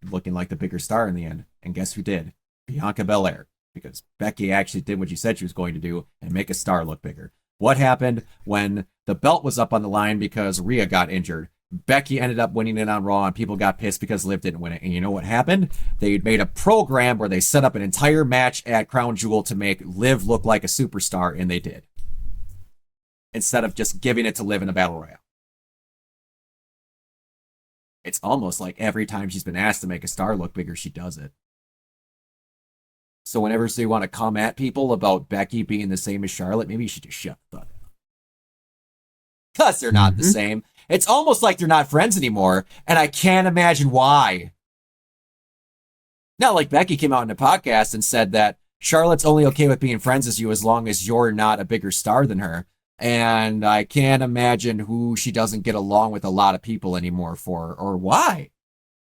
looking like the bigger star in the end. And guess who did? Bianca Belair. Because Becky actually did what she said she was going to do and make a star look bigger. What happened when the belt was up on the line because Rhea got injured? Becky ended up winning it on Raw, and people got pissed because Liv didn't win it. And you know what happened? They made a program where they set up an entire match at Crown Jewel to make Liv look like a superstar, and they did. Instead of just giving it to Liv in a battle royale. It's almost like every time she's been asked to make a star look bigger, she does it. So whenever they want to come at people about Becky being the same as Charlotte, maybe you should just shut the fuck up. Because they're not the same. It's almost like they're not friends anymore, and I can't imagine why. Now, like Becky came out in a podcast and said that Charlotte's only okay with being friends with you as long as you're not a bigger star than her. And I can't imagine who she doesn't get along with a lot of people anymore for, or why.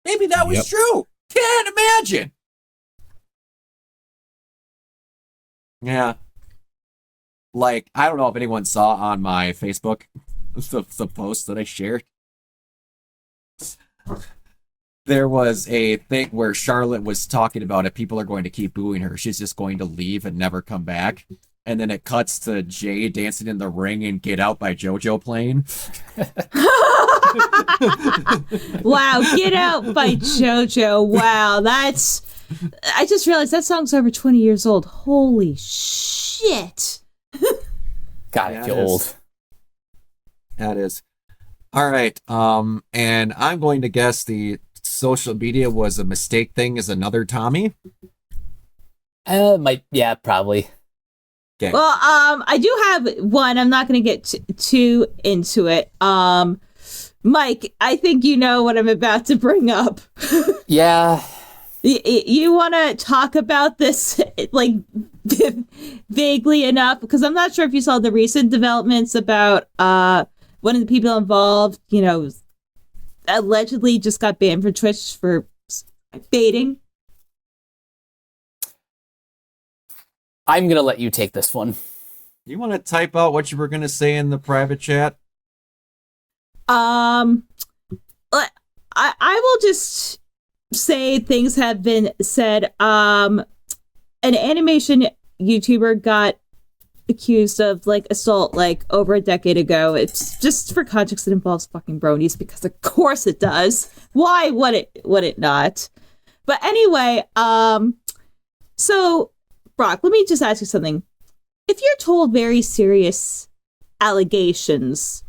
Maybe that was true. Can't imagine. Yeah. Like, I don't know if anyone saw on my Facebook the post that I shared. There was a thing where Charlotte was talking about if people are going to keep booing her, she's just going to leave and never come back. And then it cuts to Jay dancing in the ring and Get Out by JoJo playing. Wow, Get Out by JoJo. Wow, that's... I just realized that song's over 20 years old. Holy shit. God, I feel old. That is. All right. And I'm going to guess the social media was a mistake thing is another Tommy. Yeah, probably. Okay. Well, I do have one. I'm not going to get too into it. Mike, I think you know what I'm about to bring up. Yeah. You want to talk about this, like, vaguely enough? Because I'm not sure if you saw the recent developments about one of the people involved, you know, allegedly just got banned from Twitch for baiting. I'm going to let you take this one. You want to type out what you were going to say in the private chat? I will just say things have been said. An animation YouTuber got accused of like assault like over a decade ago. It's just for context, it involves fucking bronies because of course it does. Why would it not? But anyway, so Brock, let me just ask you something. If you're told very serious allegations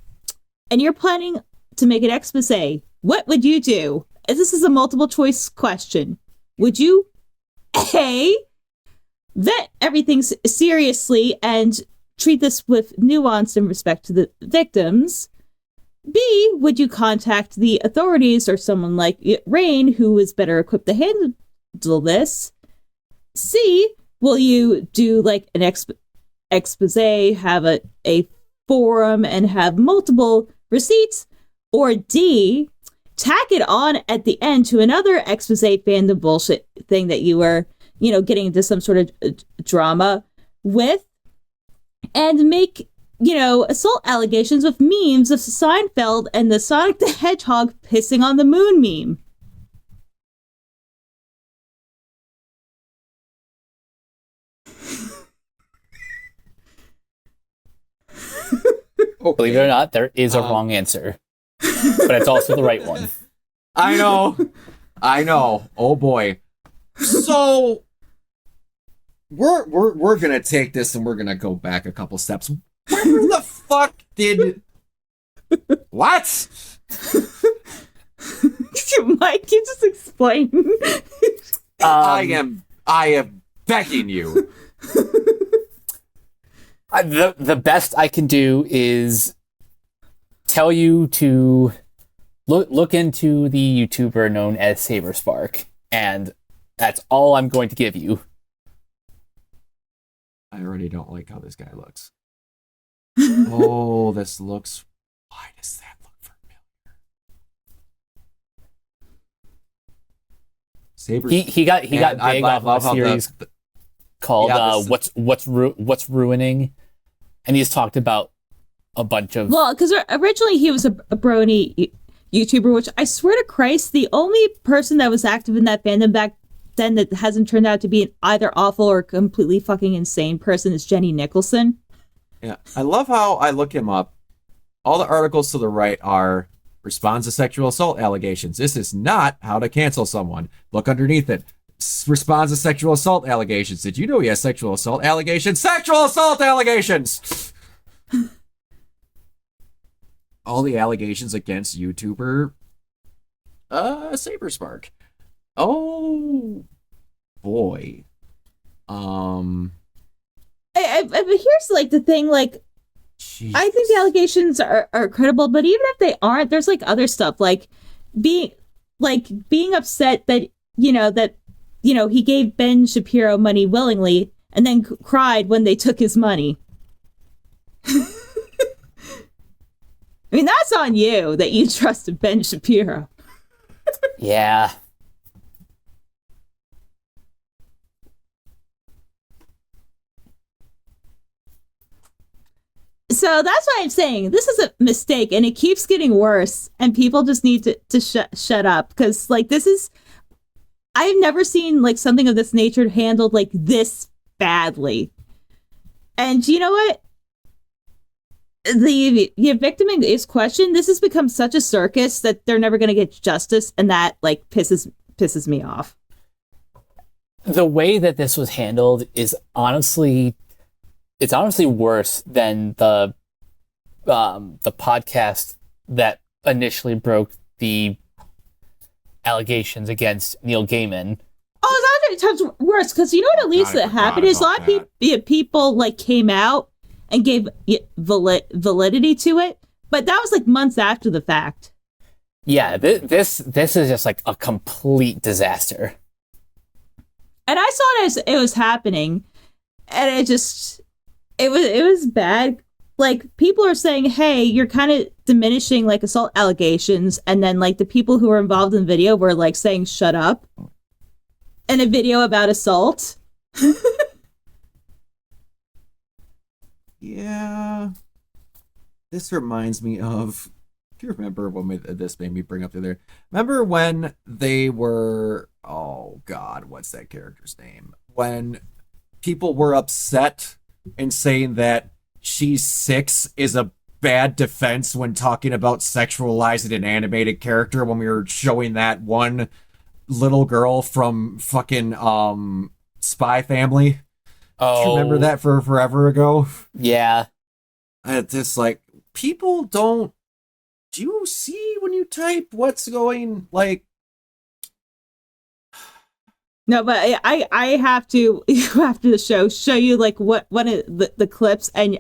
and you're planning to make an expose, what would you do? This is a multiple choice question. Would you A, vet everything seriously and treat this with nuance in respect to the victims? B, would you contact the authorities or someone like Rain who is better equipped to handle this? C, will you do like an expose, have a forum and have multiple receipts? Or D, tack it on at the end to another expose fandom bullshit thing that you were, you know, getting into some sort of drama with, and make, you know, assault allegations with memes of Seinfeld and the Sonic the Hedgehog pissing on the moon meme. Okay. Believe it or not, there is a wrong answer. But it's also the right one. I know. Oh boy. So we're gonna take this and we're gonna go back a couple steps. Where the fuck did what? Mike, you just explain. I am begging you. The best I can do is tell you to look into the YouTuber known as SaberSpark, and that's all I'm going to give you. I already don't like how this guy looks. Oh, this looks... Why does that look familiar? Saber... He got big off of a series called What's Ruining, and he's talked about a bunch of... Well, because originally he was a brony YouTuber, which I swear to Christ, the only person that was active in that fandom back then that hasn't turned out to be an either awful or completely fucking insane person is Jenny Nicholson. Yeah, I love how I look him up. All the articles to the right are responds to sexual assault allegations. This is not how to cancel someone. Look underneath it. Responds to sexual assault allegations. Did you know he has sexual assault allegations? Sexual assault allegations! All the allegations against YouTuber Saber Spark. Oh boy. But here's like the thing, like Jesus. I think the allegations are credible, but even if they aren't, there's like other stuff, like being upset that he gave Ben Shapiro money willingly and then cried when they took his money. I mean, that's on you that you trusted Ben Shapiro. Yeah. So that's why I'm saying this is a mistake, and it keeps getting worse, and people just need to shut up, because like this is, I've never seen like something of this nature handled like this badly. And you know what? The victim is questioned. This has become such a circus that they're never going to get justice, and that like pisses me off. The way that this was handled is honestly worse than the podcast that initially broke the allegations against Neil Gaiman. Oh, it's 100 times worse, because you know what at least that happened is a lot of people like came out and gave validity to it, but that was like months after the fact. Yeah, this is just like a complete disaster. And I saw it as it was happening, and it was bad. Like, people are saying, hey, you're kind of diminishing like assault allegations, and then like the people who were involved in the video were like saying shut up in a video about assault. Yeah. This reminds me of, if you remember what this made me bring up the other. Remember when they were, oh God, what's that character's name? When people were upset and saying that She's 6 is a bad defense when talking about sexualizing an animated character, when we were showing that one little girl from fucking Spy Family. Oh, Do you remember that for forever ago? Yeah. It's just like, people don't. Do you see when you type what's going, like? No, but I have to after the show you like what one of the clips, and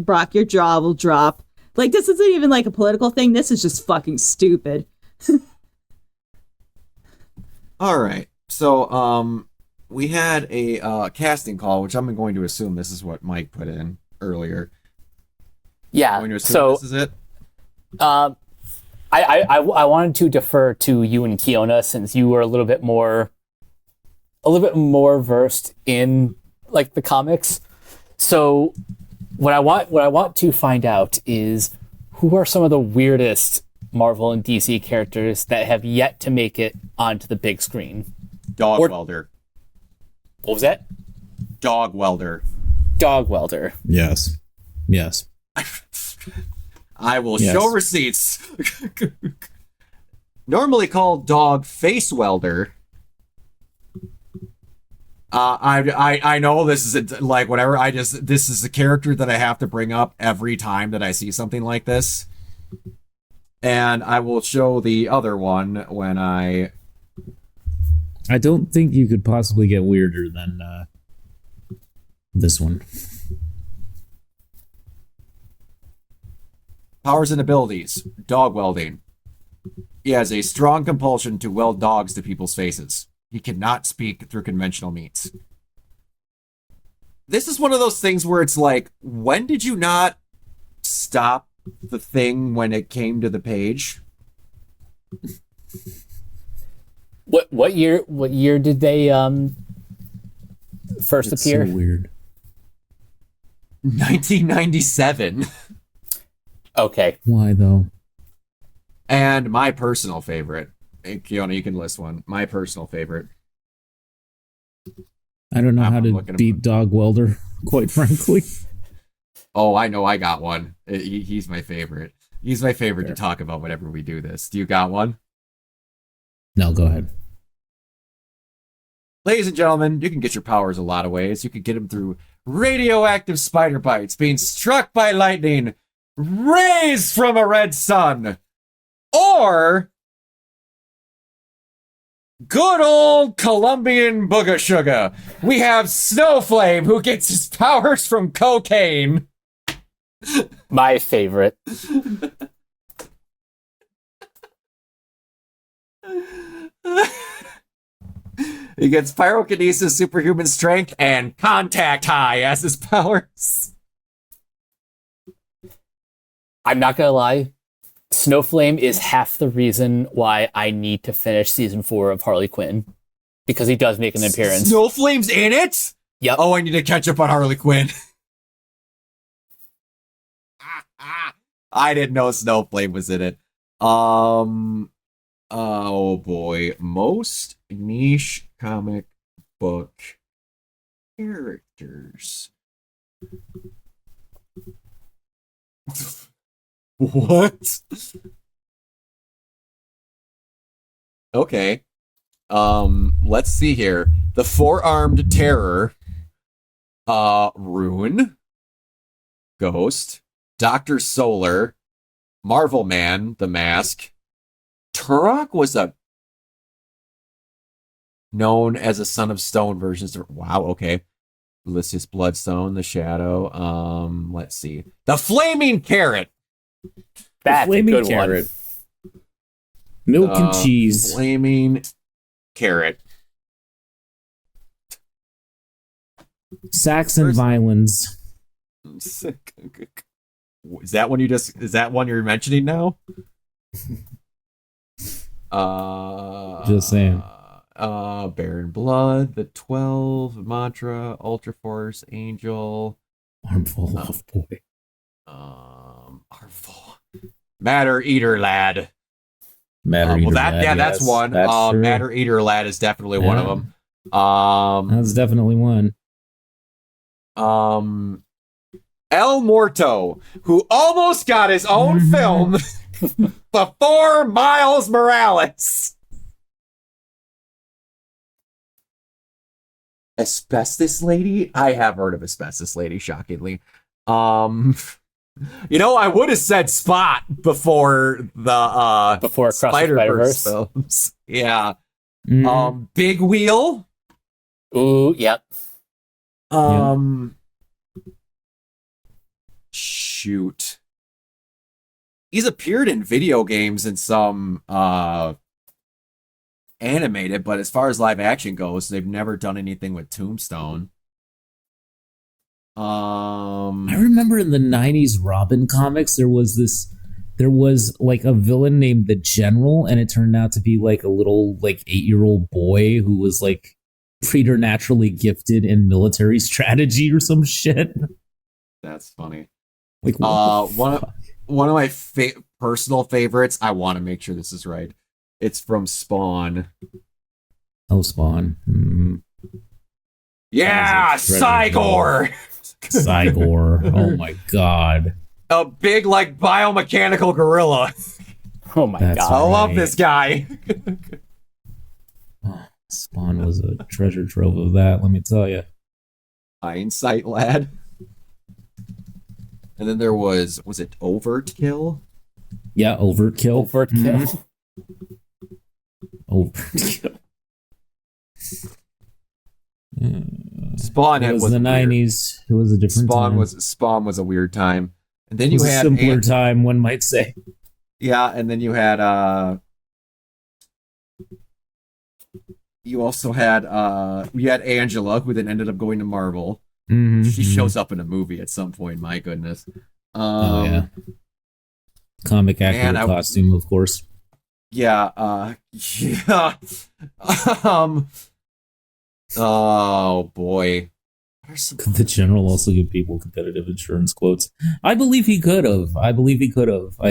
Brock, your jaw will drop. Like, this isn't even like a political thing. This is just fucking stupid. All right. So we had a casting call, which I'm going to assume this is what Mike put in earlier. Yeah. I'm going to assume so this is it. I wanted to defer to you and Kiona, since you were a little bit more versed in like the comics. So what I want to find out is, who are some of the weirdest Marvel and DC characters that have yet to make it onto the big screen? Dog welder. What was that? Dog welder. Dog welder. Yes. I will show receipts. Normally called dog face welder. I know this is like whatever. This is a character that I have to bring up every time that I see something like this, and I will show the other one when I don't think you could possibly get weirder than this one. Powers and abilities. Dog welding. He has a strong compulsion to weld dogs to people's faces. He cannot speak through conventional means. This is one of those things where it's like, when did you not stop the thing when it came to the page? What year did they first appear? So weird. 1997. Okay. Why though? And my personal favorite. Hey, Kiona, you can list one. My personal favorite. I don't know how to beat Dog Welder, quite frankly. Oh, I know I got one. He's my favorite. He's my favorite to talk about whenever we do this. Do you got one? No, go ahead. Ladies and gentlemen, you can get your powers a lot of ways. You can get them through radioactive spider bites, being struck by lightning, rays from a red sun, or good old Colombian booga sugar. We have Snowflame, who gets his powers from cocaine. My favorite. He gets pyrokinesis, superhuman strength, and contact high as his powers. I'm not gonna lie. Snowflame is half the reason why I need to finish season 4 of Harley Quinn. Because he does make an appearance. Snowflame's in it? Yep. Oh, I need to catch up on Harley Quinn. I didn't know Snowflame was in it. Oh boy. Most niche comic book characters. What? Okay. Let's see here. The Four-Armed Terror. Rune. Ghost. Dr. Solar. Marvel Man, The Mask. Turok was known as a Son of Stone version. Wow, okay. Ulysses Bloodstone, The Shadow. Let's see. The Flaming Carrot. That's a Flaming good carrot. Milk and cheese. Flaming Carrot. Saxon violins. Is that one you're mentioning now? Just saying. Baron Blood, the 12, Mantra, Ultra Force, Angel, Armful of boy. Artful. Matter Eater Lad. Matter Eater Lad, that's yes, one. that's true. Matter Eater Lad is definitely one of them. That's definitely one. El Morto, who almost got his own film before Miles Morales. Asbestos Lady? I have heard of Asbestos Lady, shockingly. I would have said Spot before the Before Across the Spider-Verse Spider-Verse. films. Yeah. Big Wheel. Ooh, yep. Shoot. He's appeared in video games and some animated, but as far as live action goes, they've never done anything with Tombstone. I remember in the 90s Robin comics there was like a villain named the General, and it turned out to be like a little like 8-year-old boy who was like preternaturally gifted in military strategy or some shit. That's funny. Like one of my personal favorites, I want to make sure this is right. It's from Spawn. Oh, Spawn. Yeah, Cygor. Cygor. Oh my god. A big like biomechanical gorilla. Oh my That's god. I love this guy. Spawn was a treasure trove of that, let me tell you. Hindsight Lad. And then there was it Overt Kill? Yeah, Overkill. Overkill. Overkill. Spawn It was was the weird. 90s. It was a different time. Spawn was a weird time. And then It you was a had simpler time, one might say. Yeah, and then you had you also had you had Angela, who then ended up going to Marvel. She shows up in a movie at some point, my goodness. Oh yeah. Comic accurate costume, of course. Yeah, yeah. Oh boy. Could the General also give people competitive insurance quotes? I believe he could have. I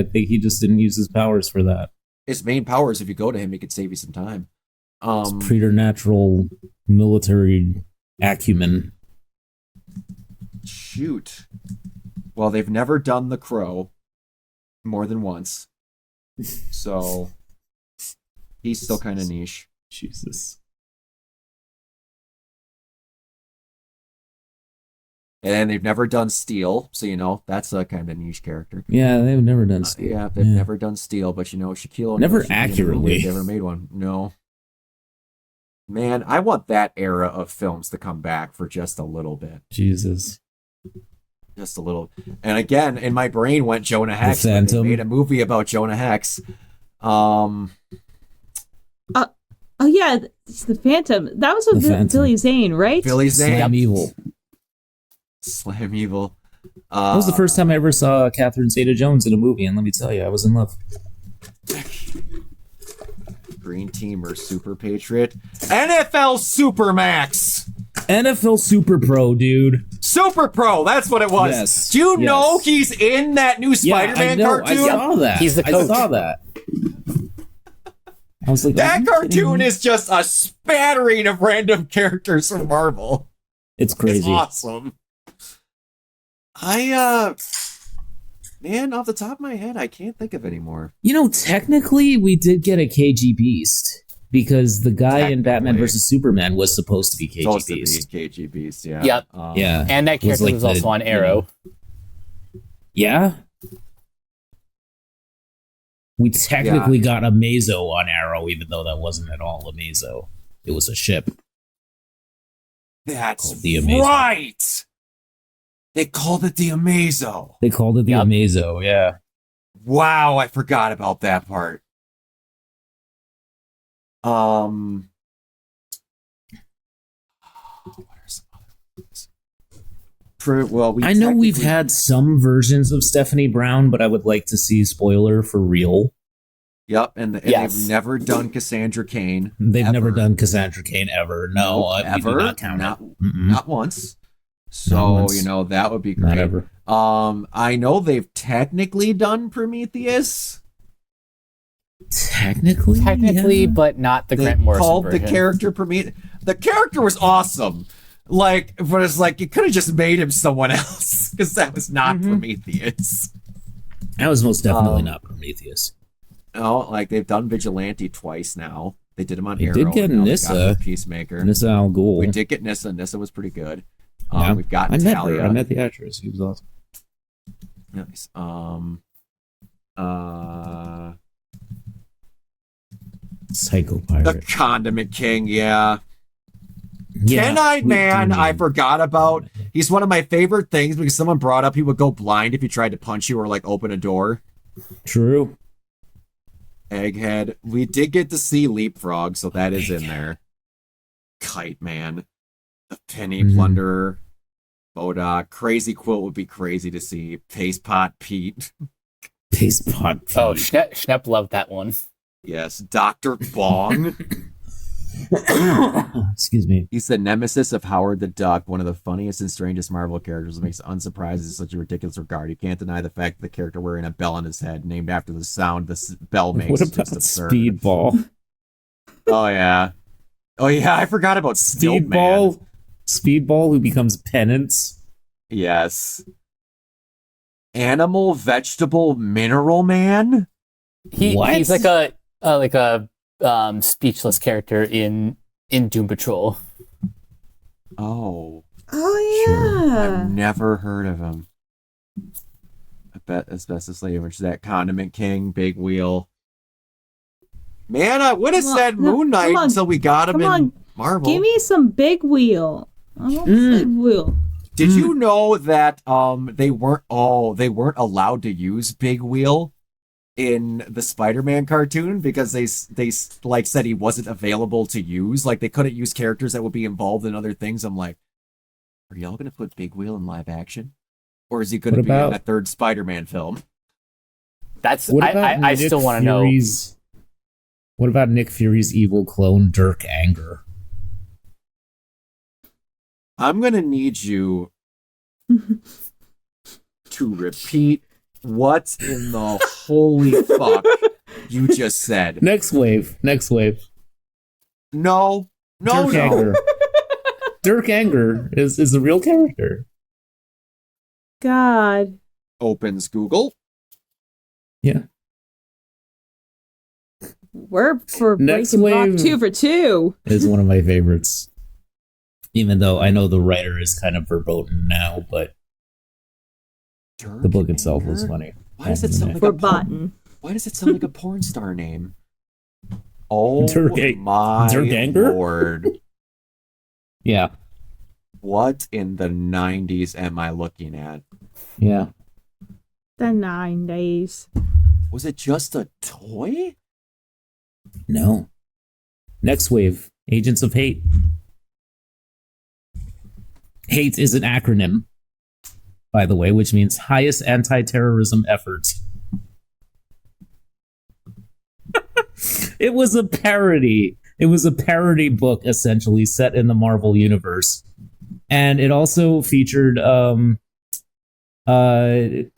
think he just didn't use his powers for that. His main power is if you go to him, he could save you some time. It's preternatural military acumen. Shoot. Well, they've never done The Crow more than once. So he's still kind of niche. Jesus. And they've never done Steel, so that's a kind of niche character. Yeah, they've never done Steel. They've never done Steel, but Shaquille O'Neal Never should be in a movie accurately. if they ever made one. No. Man, I want that era of films to come back for just a little bit. Jesus. Just a little. And again, in my brain went Jonah Hex. The Phantom. They made a movie about Jonah Hex. Oh yeah, it's the Phantom. That was with Billy Zane, right? Billy Zane. Slam Evil. Slam Evil. That was the first time I ever saw Catherine Zeta-Jones in a movie, and let me tell you, I was in love. Green Team or Super Patriot. NFL Supermax. NFL Super Pro, dude. Super Pro, that's what it was. Yes. Do you know he's in that new Spider-Man cartoon? I saw that. He's the coach. I saw that. I was like, that cartoon is just a spattering of random characters from Marvel. It's crazy. It's awesome. Man, off the top of my head, I can't think of any more. You know, technically, we did get a KG Beast because the guy in Batman vs. Superman was supposed to be KG Beast. KG Beast, yeah. Yep. Yeah. And that character was also on Arrow. Yeah? We technically got a Mazo on Arrow, even though that wasn't at all a Mazo. It was a ship. That's the Amazo. Right! They called it the Amazo. They called it the Amazo, yeah. Wow, I forgot about that part. What are some other ones? I know we've had some versions of Stephanie Brown, but I would like to see spoiler for real. Yep, and they've never done Cassandra Cain. They've never done Cassandra Cain ever. No, ever. We do not count not once. So, Not once. That would be great. Not ever. I know they've technically done Prometheus. Technically, yeah. But not the Grant Morrison called version. The character Prometheus. The character was awesome. But it's like you could have just made him someone else because that was not Prometheus. That was most definitely not Prometheus. No, they've done Vigilante twice now. They did him on Arrow. They did get Nissa. Peacemaker. Nissa Al Ghul. We did get Nissa. Nissa was pretty good. Yeah. We've got I met Talia. her. I met the actress. She was awesome. Nice. Psycho Pirate. The Condiment King, yeah. Yeah, Ten-Eyed Man, I forgot about. He's one of my favorite things because someone brought up he would go blind if he tried to punch you or open a door. True. Egghead. We did get to see Leapfrog, so that is in there. Kite Man. The Penny Plunderer. Bodok. Crazy Quilt would be crazy to see. Paste Pot Pete. Paste Pot Pete. Oh, Schnepp loved that one. Yes. Dr. Bong. Excuse me. He's the nemesis of Howard the Duck, one of the funniest and strangest Marvel characters. It makes it unsurprising in such a ridiculous regard. You can't deny the fact that the character wearing a bell on his head, named after the sound the bell makes, What is about just absurd. Speedball? Oh yeah, I forgot about Speedball. Speedball, who becomes Penance. Yes. Animal, Vegetable, Mineral Man. He's like a speechless character in Doom Patrol. Oh yeah. I've never heard of him. I bet Asbestos Lady, which is that Condiment King, Big Wheel. Man, I would have said Moon Knight until we got him in Marvel. Give me some Big Wheel. I want Big Wheel. Did you know that they weren't allowed to use Big Wheel in the Spider-Man cartoon because they said he wasn't available to use? They couldn't use characters that would be involved in other things. I'm like, are y'all gonna put Big Wheel in live action, or is he gonna be in that third Spider-Man film? That's I still want to know. What about Nick Fury's evil clone Dirk Anger? I'm gonna need you to repeat what in the holy fuck you just said. Next wave. No. Dirk Anger. Dirk Anger is a real character. God. Opens Google. Yeah. We're for Next Breaking Rock wave 2 for 2. Is one of my favorites. Even though I know the writer is kind of verboten now, but Dirk the book itself Anger? was funny. Why does it sound like Verboten. Why does it sound like a porn star name? Oh Dirk my Anger? lord. Yeah. What in the 90s am I looking at? Yeah. The 90s. Was it just a toy? No. Next wave. Agents of Hate. HATE is an acronym, by the way, which means Highest Anti-Terrorism Efforts. It was a parody. It was a parody book, essentially, set in the Marvel Universe. And it also featured, I'm sorry,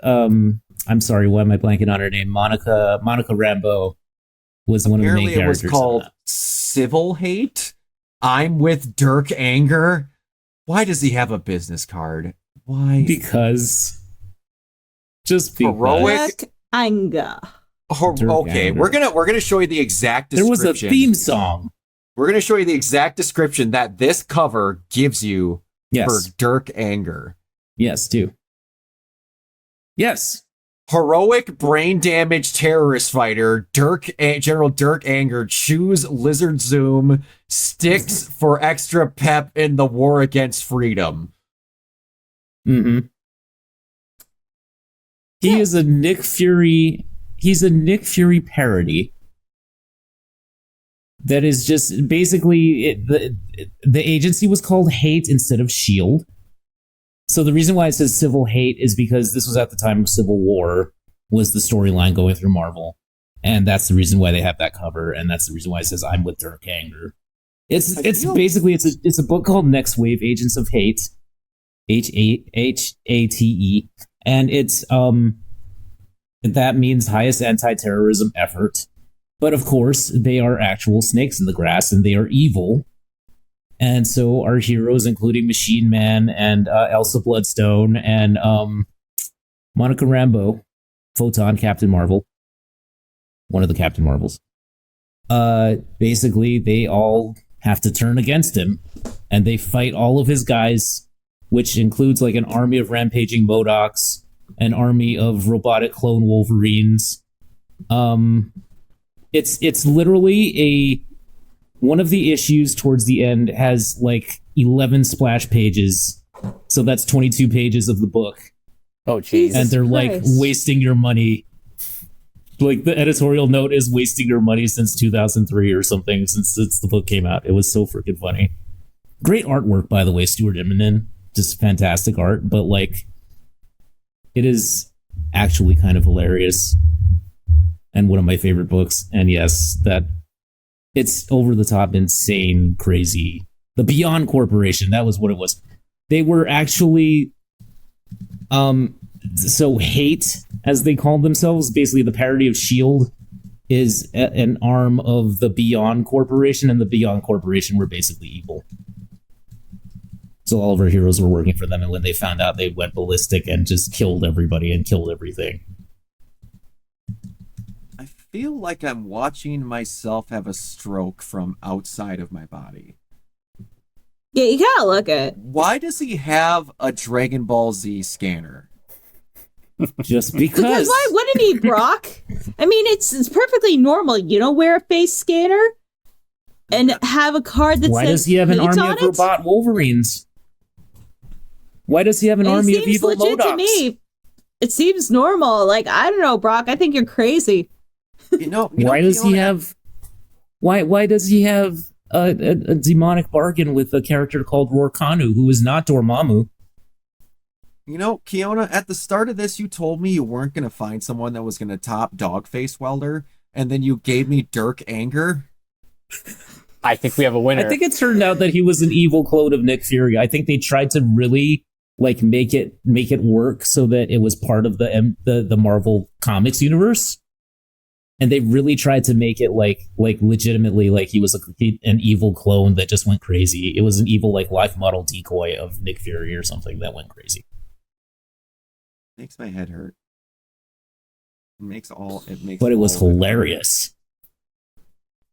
why am I blanking on her name? Monica Rambeau was one of the main Apparently characters. it was called Civil Hate. I'm with Dirk Anger. Why does he have a business card? Why? Because. Just because. Heroic Dirk Anger. Okay, Anger. we're gonna show you the exact There description. was a theme song. We're gonna show you the exact description that this cover gives you Yes. for Dirk Anger. Yes, do. Yes. Heroic brain damage terrorist fighter General Dirk Anger chews lizard zoom sticks for extra pep in the war against freedom. Mm-hmm. He is a Nick Fury. He's a Nick Fury parody. That is just basically the agency was called Hate instead of Shield. So the reason why it says Civil Hate is because this was at the time of Civil War, was the storyline going through Marvel, and that's the reason why they have that cover, and that's the reason why it says I'm with Dirk Anger. It's basically it's a book called Next Wave Agents of Hate, HATE, and it's that means highest anti-terrorism effort. But of course, they are actual snakes in the grass, and they are evil. And so our heroes, including Machine Man and Elsa Bloodstone and Monica Rambeau, Photon, Captain Marvel, one of the Captain Marvels, basically they all have to turn against him, and they fight all of his guys, which includes like an army of rampaging MODOKs, an army of robotic clone Wolverines. It's literally one of the issues towards the end has like 11 splash pages. So that's 22 pages of the book. Oh, jeez. And they're like Christ. wasting your money. Like the editorial note is wasting your money since 2003 or something, since the book came out. It was so freaking funny. Great artwork, by the way, Stuart Immonen. Just fantastic art, but like it is actually kind of hilarious. And one of my favorite books. And yes, that it's over the top, insane, crazy. The Beyond Corporation, that was what it was. They were actually so Hate, as they called themselves, basically the parody of Shield, is an arm of the Beyond Corporation, and the Beyond Corporation were basically evil. So all of our heroes were working for them, and when they found out, they went ballistic and just killed everybody and killed everything. I feel like I'm watching myself have a stroke from outside of my body. Yeah, you gotta look at it. Why does he have a Dragon Ball Z scanner? Just Because because. why wouldn't he, Brock? I mean, it's perfectly normal. You don't wear a face scanner and have a card that Why says does he have an Hate army on of it? robot Wolverines? Why does he have an And army it of seems evil legit to MODOKs? me. It seems normal. Like, I don't know, Brock. I think you're crazy. Why does he have? Why does he have a demonic bargain with a character called Rorkanu, who is not Dormammu? You know, Kiona, at the start of this, you told me you weren't going to find someone that was going to top Dogface Welder, and then you gave me Dirk Anger. I think we have a winner. I think it turned out that he was an evil clone of Nick Fury. I think they tried to really like make it work so that it was part of the Marvel Comics universe, and they really tried to make it like legitimately like he was an evil clone that just went crazy. It was an evil like life model decoy of Nick Fury or something that went crazy. Makes my head hurt. But it was hilarious.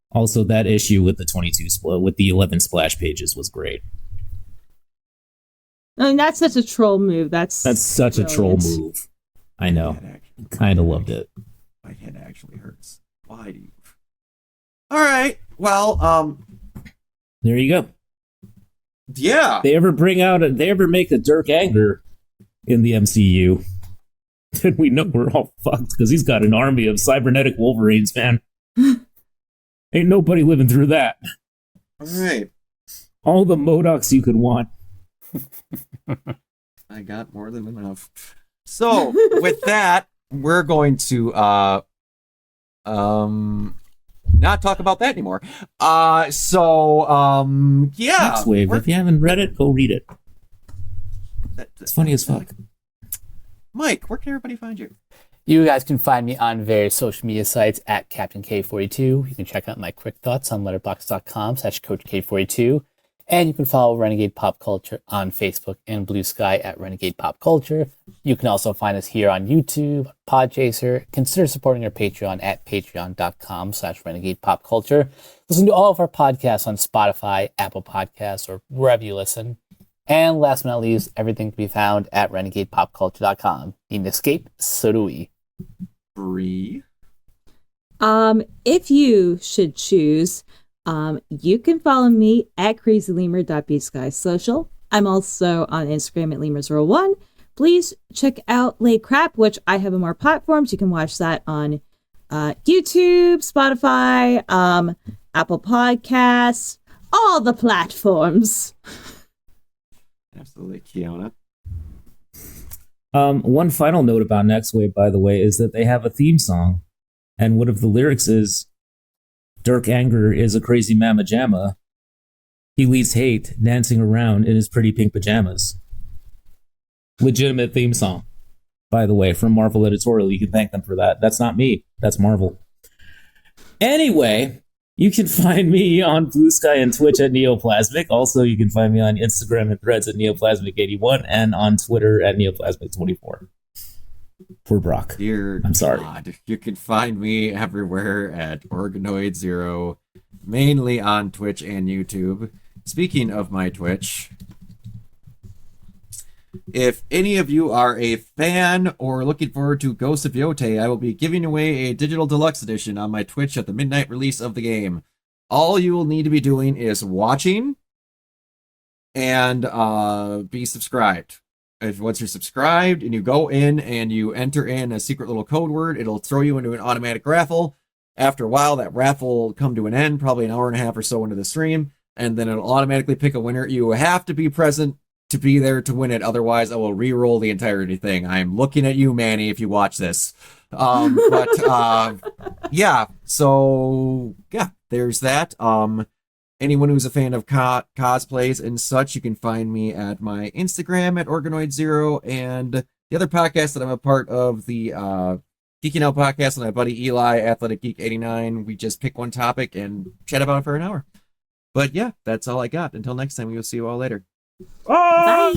Also, that issue with the 22 split with the 11 splash pages was great. I mean, that's such a troll move. That's such a troll brilliant. move. I know. Kind of loved it. My head actually hurts. Why do you? All right. Well, There you go. yeah. They ever make a Dirk Anger in the MCU, then we know we're all fucked because he's got an army of cybernetic Wolverines, man. Ain't nobody living through that. All right. All the MODOKs you could want. I got more than enough. So with that, we're going to not talk about that anymore. Yeah. Next Wave. If you haven't read it, go read it. It's funny as fuck. Mike, where can everybody find you? You guys can find me on various social media sites at Captain K42. You can check out my quick thoughts on letterboxd.com/CoachK42. And you can follow Renegade Pop Culture on Facebook and Blue Sky at Renegade Pop Culture. You can also find us here on YouTube, Podchaser. Consider supporting our Patreon at patreon.com/Renegade Pop Culture. Listen to all of our podcasts on Spotify, Apple Podcasts, or wherever you listen. And last but not least, everything can be found at renegadepopculture.com. Need an escape? So do we. Bree. If you should choose, you can follow me at crazylemur.bsky social. I'm also on Instagram at lemurs01. Please check out Lay Crap, which I have on more platforms. You can watch that on YouTube, Spotify, Apple Podcasts, all the platforms. Absolutely, Kiana. One final note about Next Wave, by the way, is that they have a theme song, and one of the lyrics is, Dirk Anger is a crazy mamma jamma. He leads hate, dancing around in his pretty pink pajamas. Legitimate theme song, by the way, from Marvel Editorial. You can thank them for that. That's not me. That's Marvel. Anyway, you can find me on Blue Sky and Twitch at Neoplasmic. Also, you can find me on Instagram and Threads at Neoplasmic81 and on Twitter at Neoplasmic24. Poor Brock. Dear I'm sorry. God, you can find me everywhere at Organoid0, mainly on Twitch and YouTube. Speaking of my Twitch, if any of you are a fan or looking forward to Ghost of Yotei, I will be giving away a digital deluxe edition on my Twitch at the midnight release of the game. All you will need to be doing is watching and be subscribed. Once you're subscribed and you go in and you enter in a secret little code word, it'll throw you into an automatic raffle. After a while, that raffle will come to an end, probably an hour and a half or so into the stream, and then it'll automatically pick a winner. You have to be present to be there to win it. Otherwise, I will re-roll the entirety thing. I'm looking at you, Manny, if you watch this. Yeah, so yeah, there's that. Anyone who's a fan of cosplays and such, you can find me at my Instagram at Organoid0, and the other podcast that I'm a part of, the Geeking Out podcast with my buddy Eli, Athletic Geek 89. We just pick one topic and chat about it for an hour. But yeah, that's all I got. Until next time, we will see you all later. Bye.